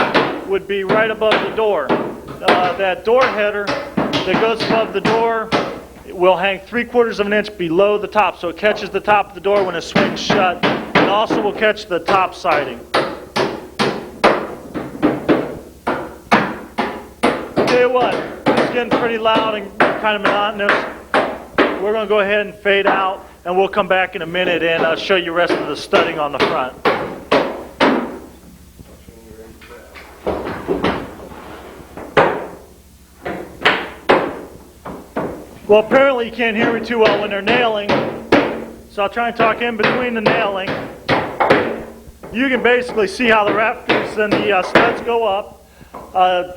[SPEAKER 1] would be right above the door. That door header that goes above the door will hang 3/4 of an inch below the top, so it catches the top of the door when it swings shut, and also will catch the top siding. I'll tell you what, it's getting pretty loud and kind of monotonous. We're going to go ahead and fade out, and we'll come back in a minute and show you the rest of the studding on the front. Well, apparently you can't hear me too well when they're nailing, so I'll try and talk in between the nailing. You can basically see how the rafters and the studs go up.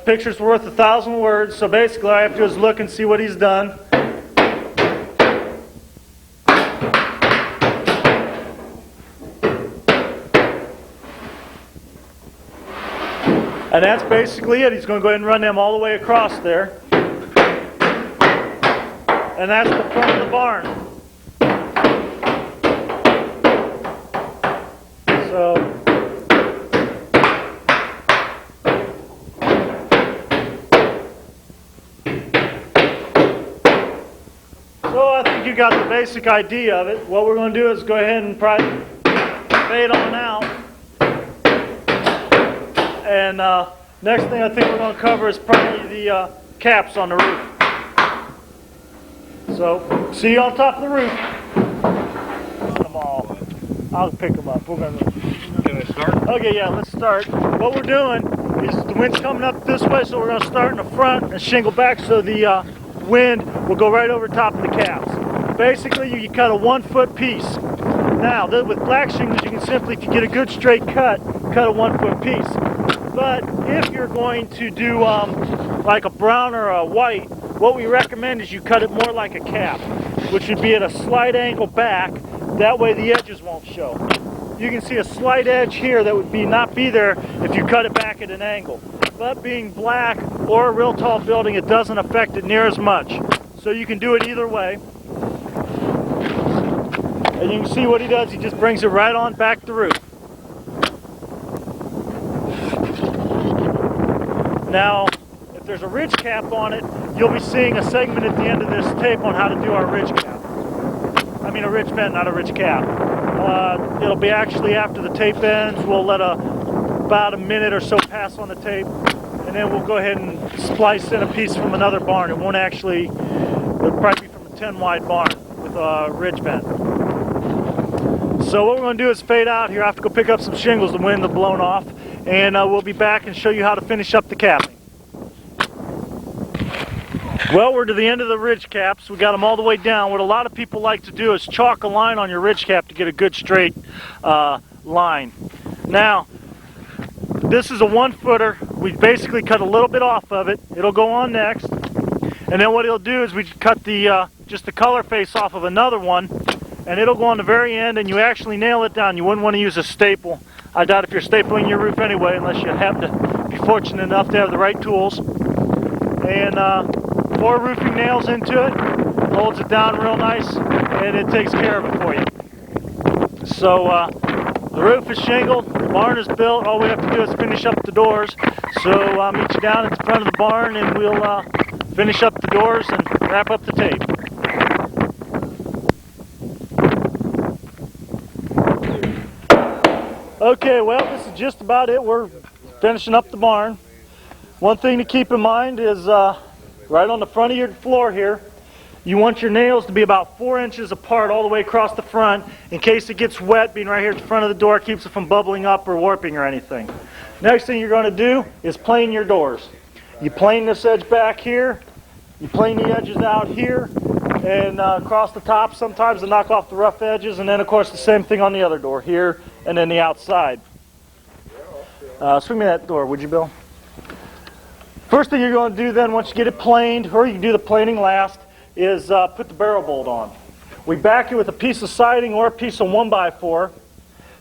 [SPEAKER 1] Picture's worth 1,000 words, so basically all I have to do is look and see what he's done. And that's basically it. He's going to go ahead and run them all the way across there. And that's the front of the barn. So I think you got the basic idea of it. What we're going to do is go ahead and probably fade on out. And next thing I think we're going to cover is probably the caps on the roof. So, see you on top of the roof. Come on. I'll pick them up. We're going to...
[SPEAKER 3] Can I start?
[SPEAKER 1] Okay, yeah, let's start. What we're doing is the wind's coming up this way, so we're going to start in the front and shingle back so the wind will go right over top of the caps. Basically, you cut a 1-foot piece. Now, with black shingles, you can simply, if you get a good straight cut a 1-foot piece. But if you're going to do like a brown or a white, what we recommend is you cut it more like a cap. which would be at a slight angle back. That way the edges won't show. You can see a slight edge here that would not be there if you cut it back at an angle. But being black or a real tall building, it doesn't affect it near as much. So you can do it either way. And you can see what he does, he just brings it right on back the roof. Now, if there's a ridge cap on it, you'll be seeing a segment at the end of this tape on how to do our ridge cap. I mean a ridge vent, not a ridge cap. It'll be actually after the tape ends. We'll let about a minute or so pass on the tape, and then we'll go ahead and splice in a piece from another barn. It won't actually, it'll probably be from a 10 wide barn with a ridge vent. So what we're going to do is fade out here. I have to go pick up some shingles. The wind has blown off, and we'll be back and show you how to finish up the capping. Well, we're to the end of the ridge caps. We got them all the way down. What a lot of people like to do is chalk a line on your ridge cap to get a good straight line. Now, this is a 1-footer. We basically cut a little bit off of it. It'll go on next. And then what it'll do is we cut the just the color face off of another one, and it'll go on the very end, and you actually nail it down. You wouldn't want to use a staple. I doubt if you're stapling your roof anyway, unless you happen to be fortunate enough to have the right tools. And 4 roofing nails into it, holds it down real nice, and it takes care of it for you. So the roof is shingled, the barn is built. All we have to do is finish up the doors. So I'll meet you down at the front of the barn, and we'll finish up the doors and wrap up the tape. Okay, well, this is just about it. We're finishing up the barn. One thing to keep in mind is right on the front of your floor here, you want your nails to be about 4 inches apart all the way across the front in case it gets wet. Being right here at the front of the door keeps it from bubbling up or warping or anything. Next thing you're going to do is plane your doors. You plane this edge back here, you plane the edges out here, and across the top sometimes to knock off the rough edges, and then of course the same thing on the other door here and then the outside. Swing me that door, would you, Bill? First thing you're going to do then, once you get it planed, or you can do the planing last, is put the barrel bolt on. We back it with a piece of siding or a piece of 1x4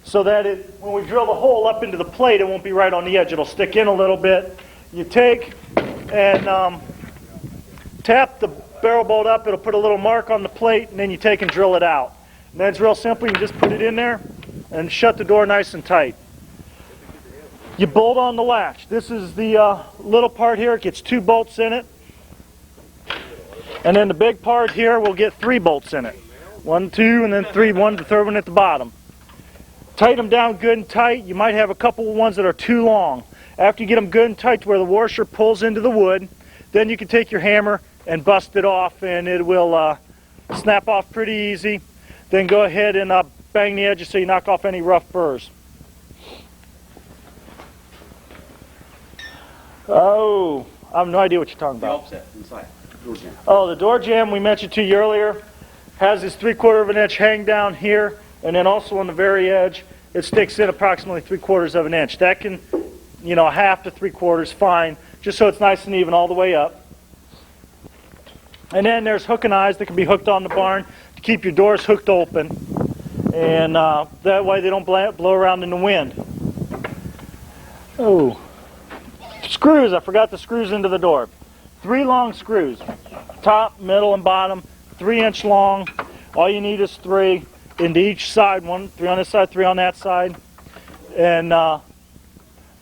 [SPEAKER 1] so that when we drill the hole up into the plate, it won't be right on the edge. It'll stick in a little bit. You take and tap the barrel bolt up. It'll put a little mark on the plate, and then you take and drill it out. And then it's real simple. You just put it in there and shut the door nice and tight. You bolt on the latch. This is the little part here. It gets 2 bolts in it. And then the big part here will get 3 bolts in it. 1, 2, and then 3, the third one at the bottom. Tighten them down good and tight. You might have a couple of ones that are too long. After you get them good and tight to where the washer pulls into the wood, then you can take your hammer and bust it off, and it will snap off pretty easy. Then go ahead and bang the edges so you knock off any rough burrs. Oh, I have no idea what you're talking about.
[SPEAKER 3] The offset inside. Door jamb.
[SPEAKER 1] Oh, the door jamb we mentioned to you earlier has this 3/4 of an inch hang down here, and then also on the very edge, it sticks in approximately 3/4 of an inch. That can, you know, 1/2 to 3/4, fine, just so it's nice and even all the way up. And then there's hooking eyes that can be hooked on the barn to keep your doors hooked open, and that way they don't blow around in the wind. Oh. Screws, I forgot the screws into the door. 3 long screws, top, middle, and bottom, 3-inch long. All you need is 3 into each side, 3 on this side, 3 on that side. And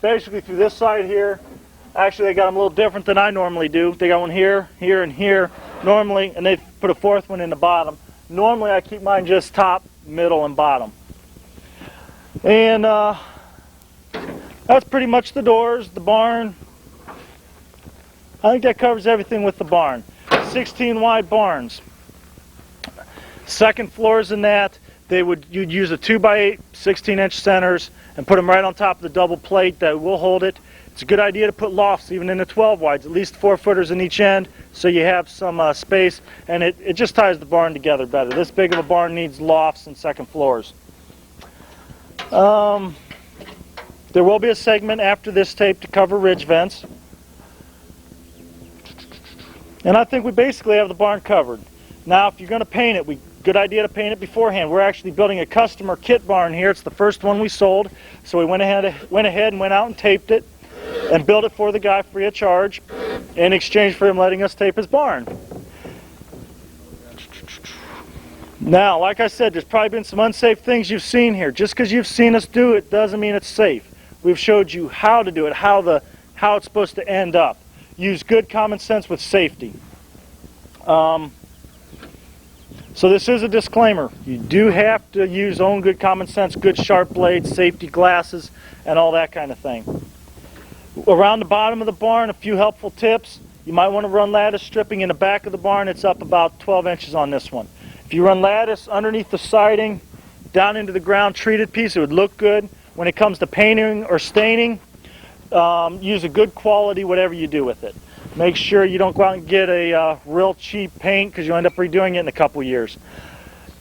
[SPEAKER 1] basically through this side here, actually they got them a little different than I normally do. They got one here, here, and here normally, and they put a 4th one in the bottom. Normally I keep mine just top, middle, and bottom. And that's pretty much the doors, the barn. I think that covers everything with the barn. 16 wide barns. Second floors in that, you'd use a 2x8 16-inch centers and put them right on top of the double plate that will hold it. It's a good idea to put lofts even in the 12 wides, at least 4-footers in each end, so you have some space, and it just ties the barn together better. This big of a barn needs lofts and second floors. There will be a segment after this tape to cover ridge vents. And I think we basically have the barn covered. Now, if you're going to paint it, good idea to paint it beforehand. We're actually building a customer kit barn here. It's the first one we sold, so we went ahead and went out and taped it and built it for the guy free of charge in exchange for him letting us tape his barn. Now, like I said, there's probably been some unsafe things you've seen here. Just because you've seen us do it doesn't mean it's safe. We've showed you how to do it, how it's supposed to end up. Use good common sense with safety. So this is a disclaimer. You do have to use own good common sense, good sharp blades, safety glasses, and all that kind of thing. Around the bottom of the barn, a few helpful tips. You might want to run lattice stripping in the back of the barn. It's up about 12 inches on this one. If you run lattice underneath the siding, down into the ground, treated piece, it would look good. When it comes to painting or staining, use a good quality whatever you do with it. Make sure you don't go out and get a real cheap paint because you'll end up redoing it in a couple years.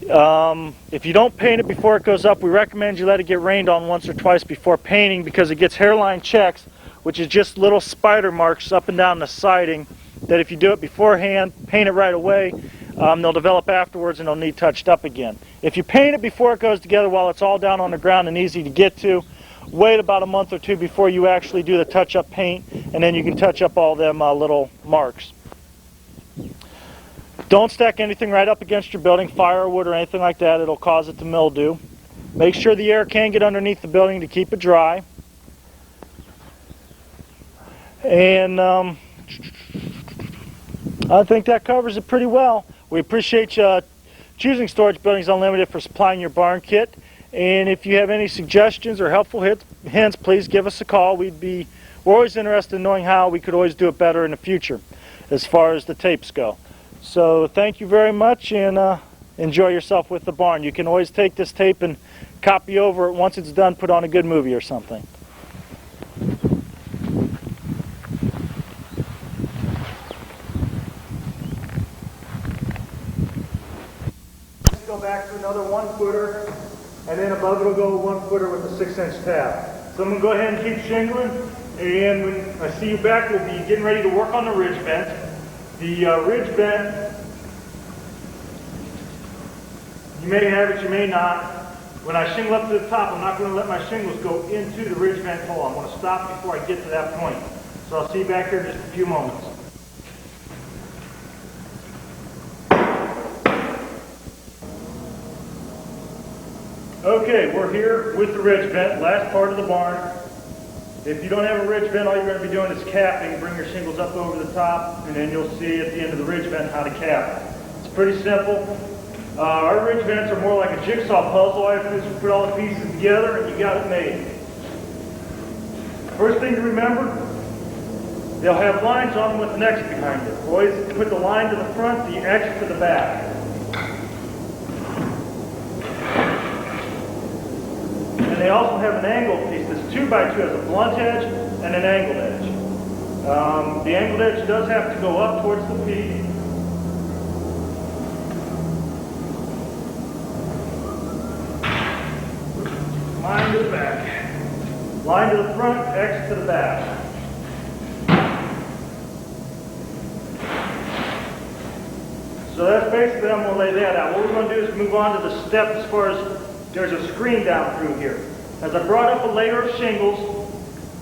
[SPEAKER 1] If you don't paint it before it goes up, we recommend you let it get rained on once or twice before painting because it gets hairline checks, which is just little spider marks up and down the siding that if you do it beforehand, paint it right away, they'll develop afterwards and they'll need touched up again. If you paint it before it goes together while it's all down on the ground and easy to get to, wait about a month or two before you actually do the touch-up paint, and then you can touch up all them little marks. Don't stack anything right up against your building, firewood or anything like that. It'll cause it to mildew. Make sure the air can get underneath the building to keep it dry. And I think that covers it pretty well. We appreciate you choosing Storage Buildings Unlimited for supplying your barn kit. And if you have any suggestions or helpful hints, please give us a call. We're always interested in knowing how we could always do it better in the future as far as the tapes go. So thank you very much, and enjoy yourself with the barn. You can always take this tape and copy over it once it's done, put on a good movie or something. Go back to another 1-footer. And then above it will go 1-footer with a 6-inch tab. So I'm going to go ahead and keep shingling, and when I see you back, we'll be getting ready to work on the ridge vent. The ridge vent, you may have it, you may not. When I shingle up to the top, I'm not going to let my shingles go into the ridge vent hole. I'm going to stop before I get to that point. So I'll see you back here in just a few moments. Okay, we're here with the ridge vent, last part of the barn. If you don't have a ridge vent, all you're going to be doing is capping. Bring your shingles up over the top, and then you'll see at the end of the ridge vent how to cap. It's pretty simple. Our ridge vents are more like a jigsaw puzzle. All you have to do is put all the pieces together, and you got it made. First thing to remember, they'll have lines on them with an X behind it. Always put the line to the front, the X to the back. And they also have an angled piece. This 2x2 has a blunt edge and an angled edge. The angled edge does have to go up towards the peak. Line to the back. Line to the front, X to the back. So that's basically, I'm going to lay that out. What we're going to do is move on to the step as far as there's a screen down through here. As I brought up a layer of shingles,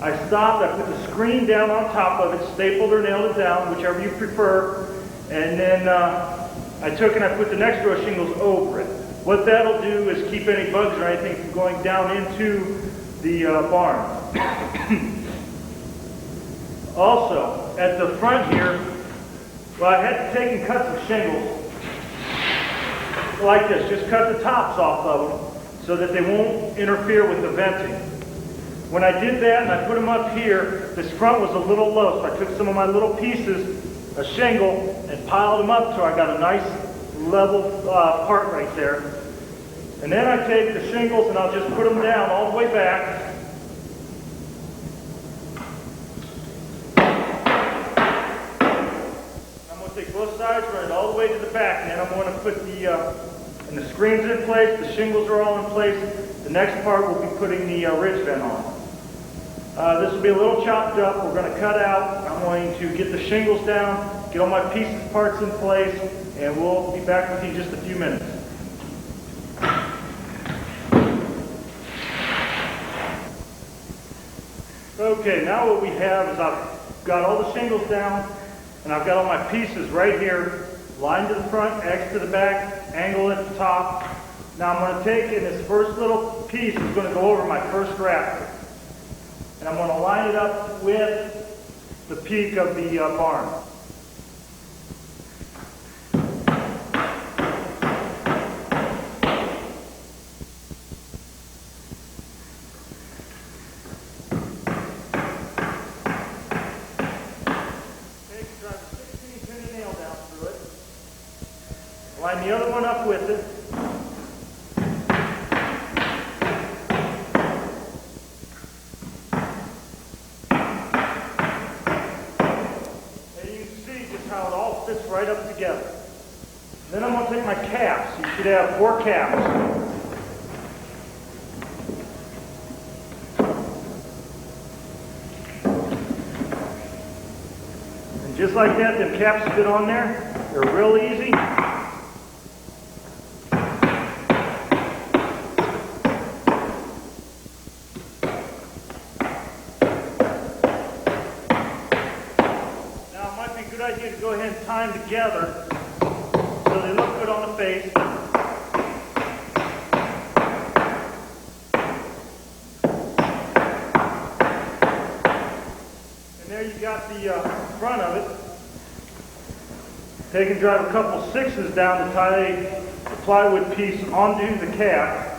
[SPEAKER 1] I stopped, I put the screen down on top of it, stapled or nailed it down, whichever you prefer, and then I took and I put the next row of shingles over it. What that'll do is keep any bugs or anything from going down into the barn. Also, at the front here, well, I had to take and cut some shingles like this. Just cut the tops off of them so that they won't interfere with the venting. When I did that and I put them up here, this front was a little low, so I took some of my little pieces of shingle and piled them up so I got a nice level part right there. And then I take the shingles and I'll just put them down all the way back. I'm going to take both sides, run it all the way to the back, and then I'm going to put and the screen's in place, the shingles are all in place. The next part we'll be putting the ridge vent on. This will be a little chopped up. We're going to cut out. I'm going to get the shingles down, get get all my pieces, parts in place, and we'll be back with you in just a few minutes. Okay, now what we have is I've got all the shingles down, and I've got all my pieces right here, line to the front, X to the back, angle at the top. Now I'm going to take, and this first little piece is going to go over my first rafter. And I'm going to line it up with the peak of the barn. Line the other one up with it. And you can see just how it all fits right up together. Then I'm going to take my caps. You should have 4 caps. And just like that, them caps fit on there. They're real easy. Idea to go ahead and tie them together so they look good on the face. And there you got the front of it. Take and drive a couple 6s down to tie the plywood piece onto the cap.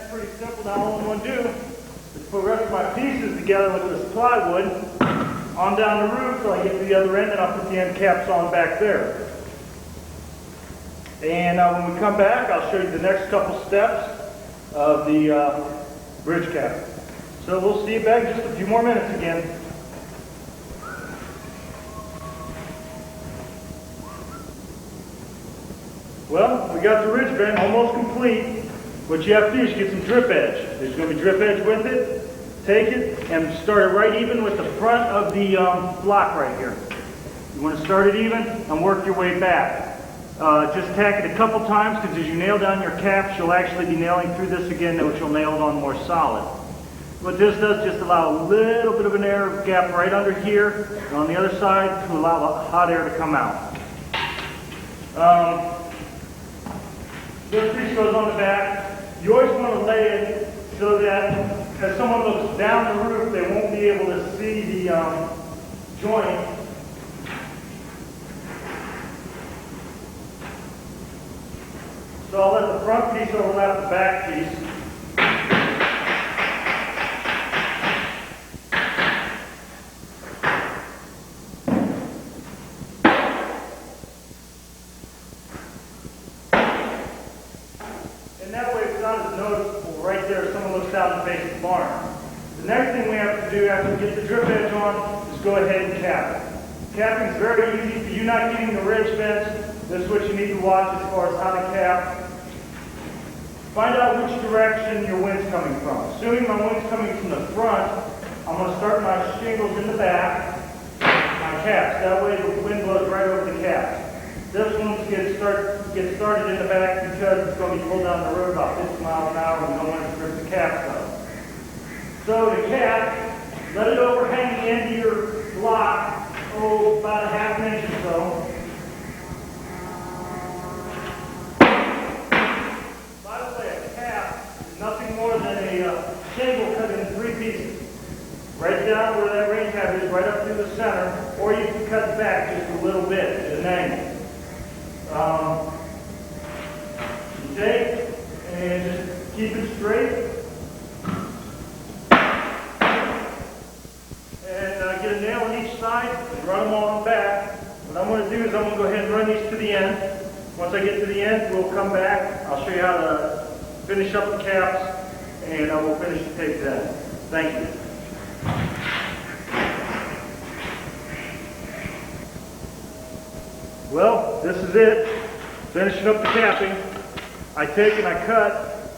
[SPEAKER 1] Pretty simple. Now all I'm going to do is put the rest of my pieces together with this plywood on down the roof till I get to the other end, and I'll put the end caps on back there. And when we come back, I'll show you the next couple steps of the bridge cap. So we'll see you back in just a few more minutes again. Well, we got the ridge vent almost complete. What you have to do is get some drip edge. There's going to be drip edge with it. Take it and start it right even with the front of the block right here. You want to start it even and work your way back. Just tack it a couple times, because as you nail down your caps, you'll actually be nailing through this again, which will nail it on more solid. What this does, just allow a little bit of an air gap right under here and on the other side to allow the hot air to come out. This piece goes on the back. You always want to lay it so that as someone looks down the roof, they won't be able to see the joint. So I'll let the front piece overlap the back piece. And that way it's not as noticeable right there if someone looks out and faces the barn. The next thing we have to do after we get the drip edge on is go ahead and cap it. Capping is very easy. For you not getting the ridge vents, this is what you need to watch as far as how to cap. Find out which direction your wind's coming from. Assuming my wind's coming from the front, I'm going to start my shingles in the back, my caps. That way the wind blows right over the caps. This one gets started in the back because it's going to be pulled down the road about 50 miles an hour and we don't want to strip the caps up. So the cap, let it overhang the end of your block, about a half an inch or so. By the way, a cap is nothing more than a shingle cut in 3 pieces. Right down where that rain cap is, right up through the center, or you can cut it back just a little bit at an angle. You take and just keep it straight. And get a nail on each side and run them on back. What I'm going to do is I'm going to go ahead and run these to the end. Once I get to the end, we'll come back. I'll show you how to finish up the caps, and we'll finish the tape then. Thank you. Well, this is it. Finishing up the capping. I take and I cut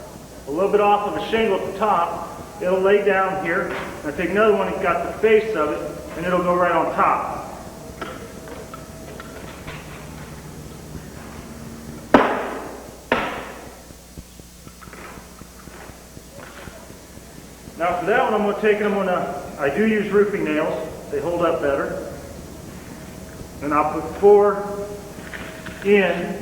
[SPEAKER 1] a little bit off of the shingle at the top. it'll lay down here. I take another one and got the face of it, and it'll go right on top. Now for that one, I'm going to take it, I do use roofing nails. They hold up better. And I'll put 4 in.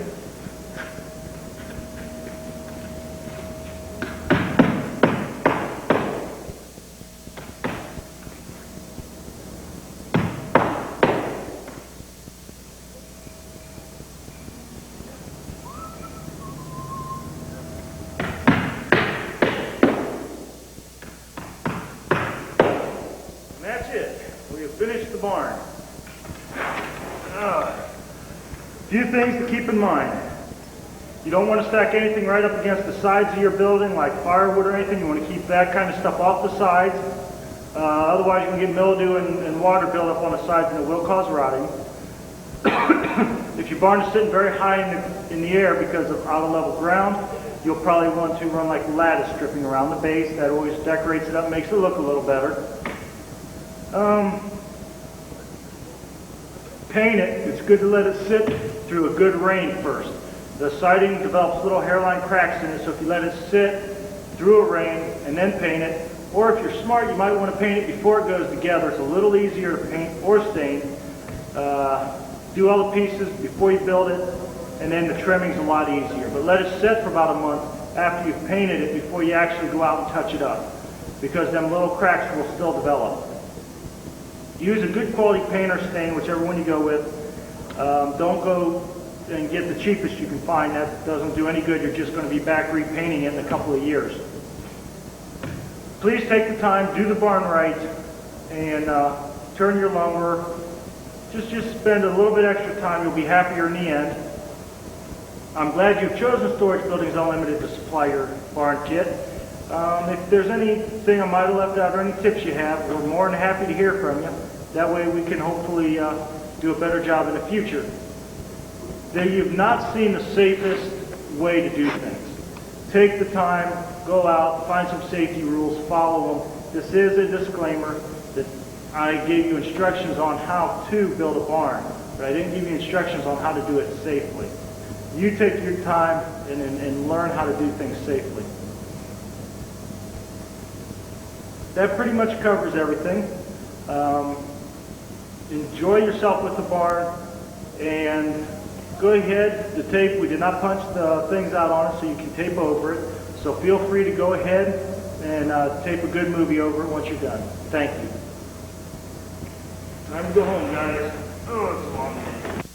[SPEAKER 1] And that's it. We have finished the barn. A few things to keep in mind. You don't want to stack anything right up against the sides of your building like firewood or anything. You want to keep that kind of stuff off the sides. Otherwise you can get mildew and water buildup on the sides and it will cause rotting. If your barn is sitting very high in the air because of out of level ground, you'll probably want to run like lattice stripping around the base. That always decorates it up, makes it look a little better. Paint it. It's good to let it sit through a good rain first. The siding develops little hairline cracks in it, so if you let it sit through a rain and then paint it, or if you're smart, you might want to paint it before it goes together. It's a little easier to paint or stain. Do all the pieces before you build it, and then the trimming's a lot easier. But let it sit for about a month after you've painted it before you actually go out and touch it up, because them little cracks will still develop. Use a good quality paint or stain, whichever one you go with. Don't go and get the cheapest you can find. That doesn't do any good. You're just going to be back repainting it in a couple of years. Please take the time, do the barn right, and turn your lumber. Just spend a little bit extra time. You'll be happier in the end. I'm glad you've chosen Storage Buildings Unlimited to supply your barn kit. If there's anything I might have left out or any tips you have, we're more than happy to hear from you. That way we can hopefully do a better job in the future. That you've not seen the safest way to do things. Take the time, go out, find some safety rules, follow them. This is a disclaimer that I gave you instructions on how to build a barn, but I didn't give you instructions on how to do it safely. You take your time and learn how to do things safely. That pretty much covers everything. Enjoy yourself with the barn, and go ahead. The tape, we did not punch the things out on it, so you can tape over it. So feel free to go ahead and tape a good movie over it once you're done. Thank you. Time to go home, guys. Oh, it's a long day.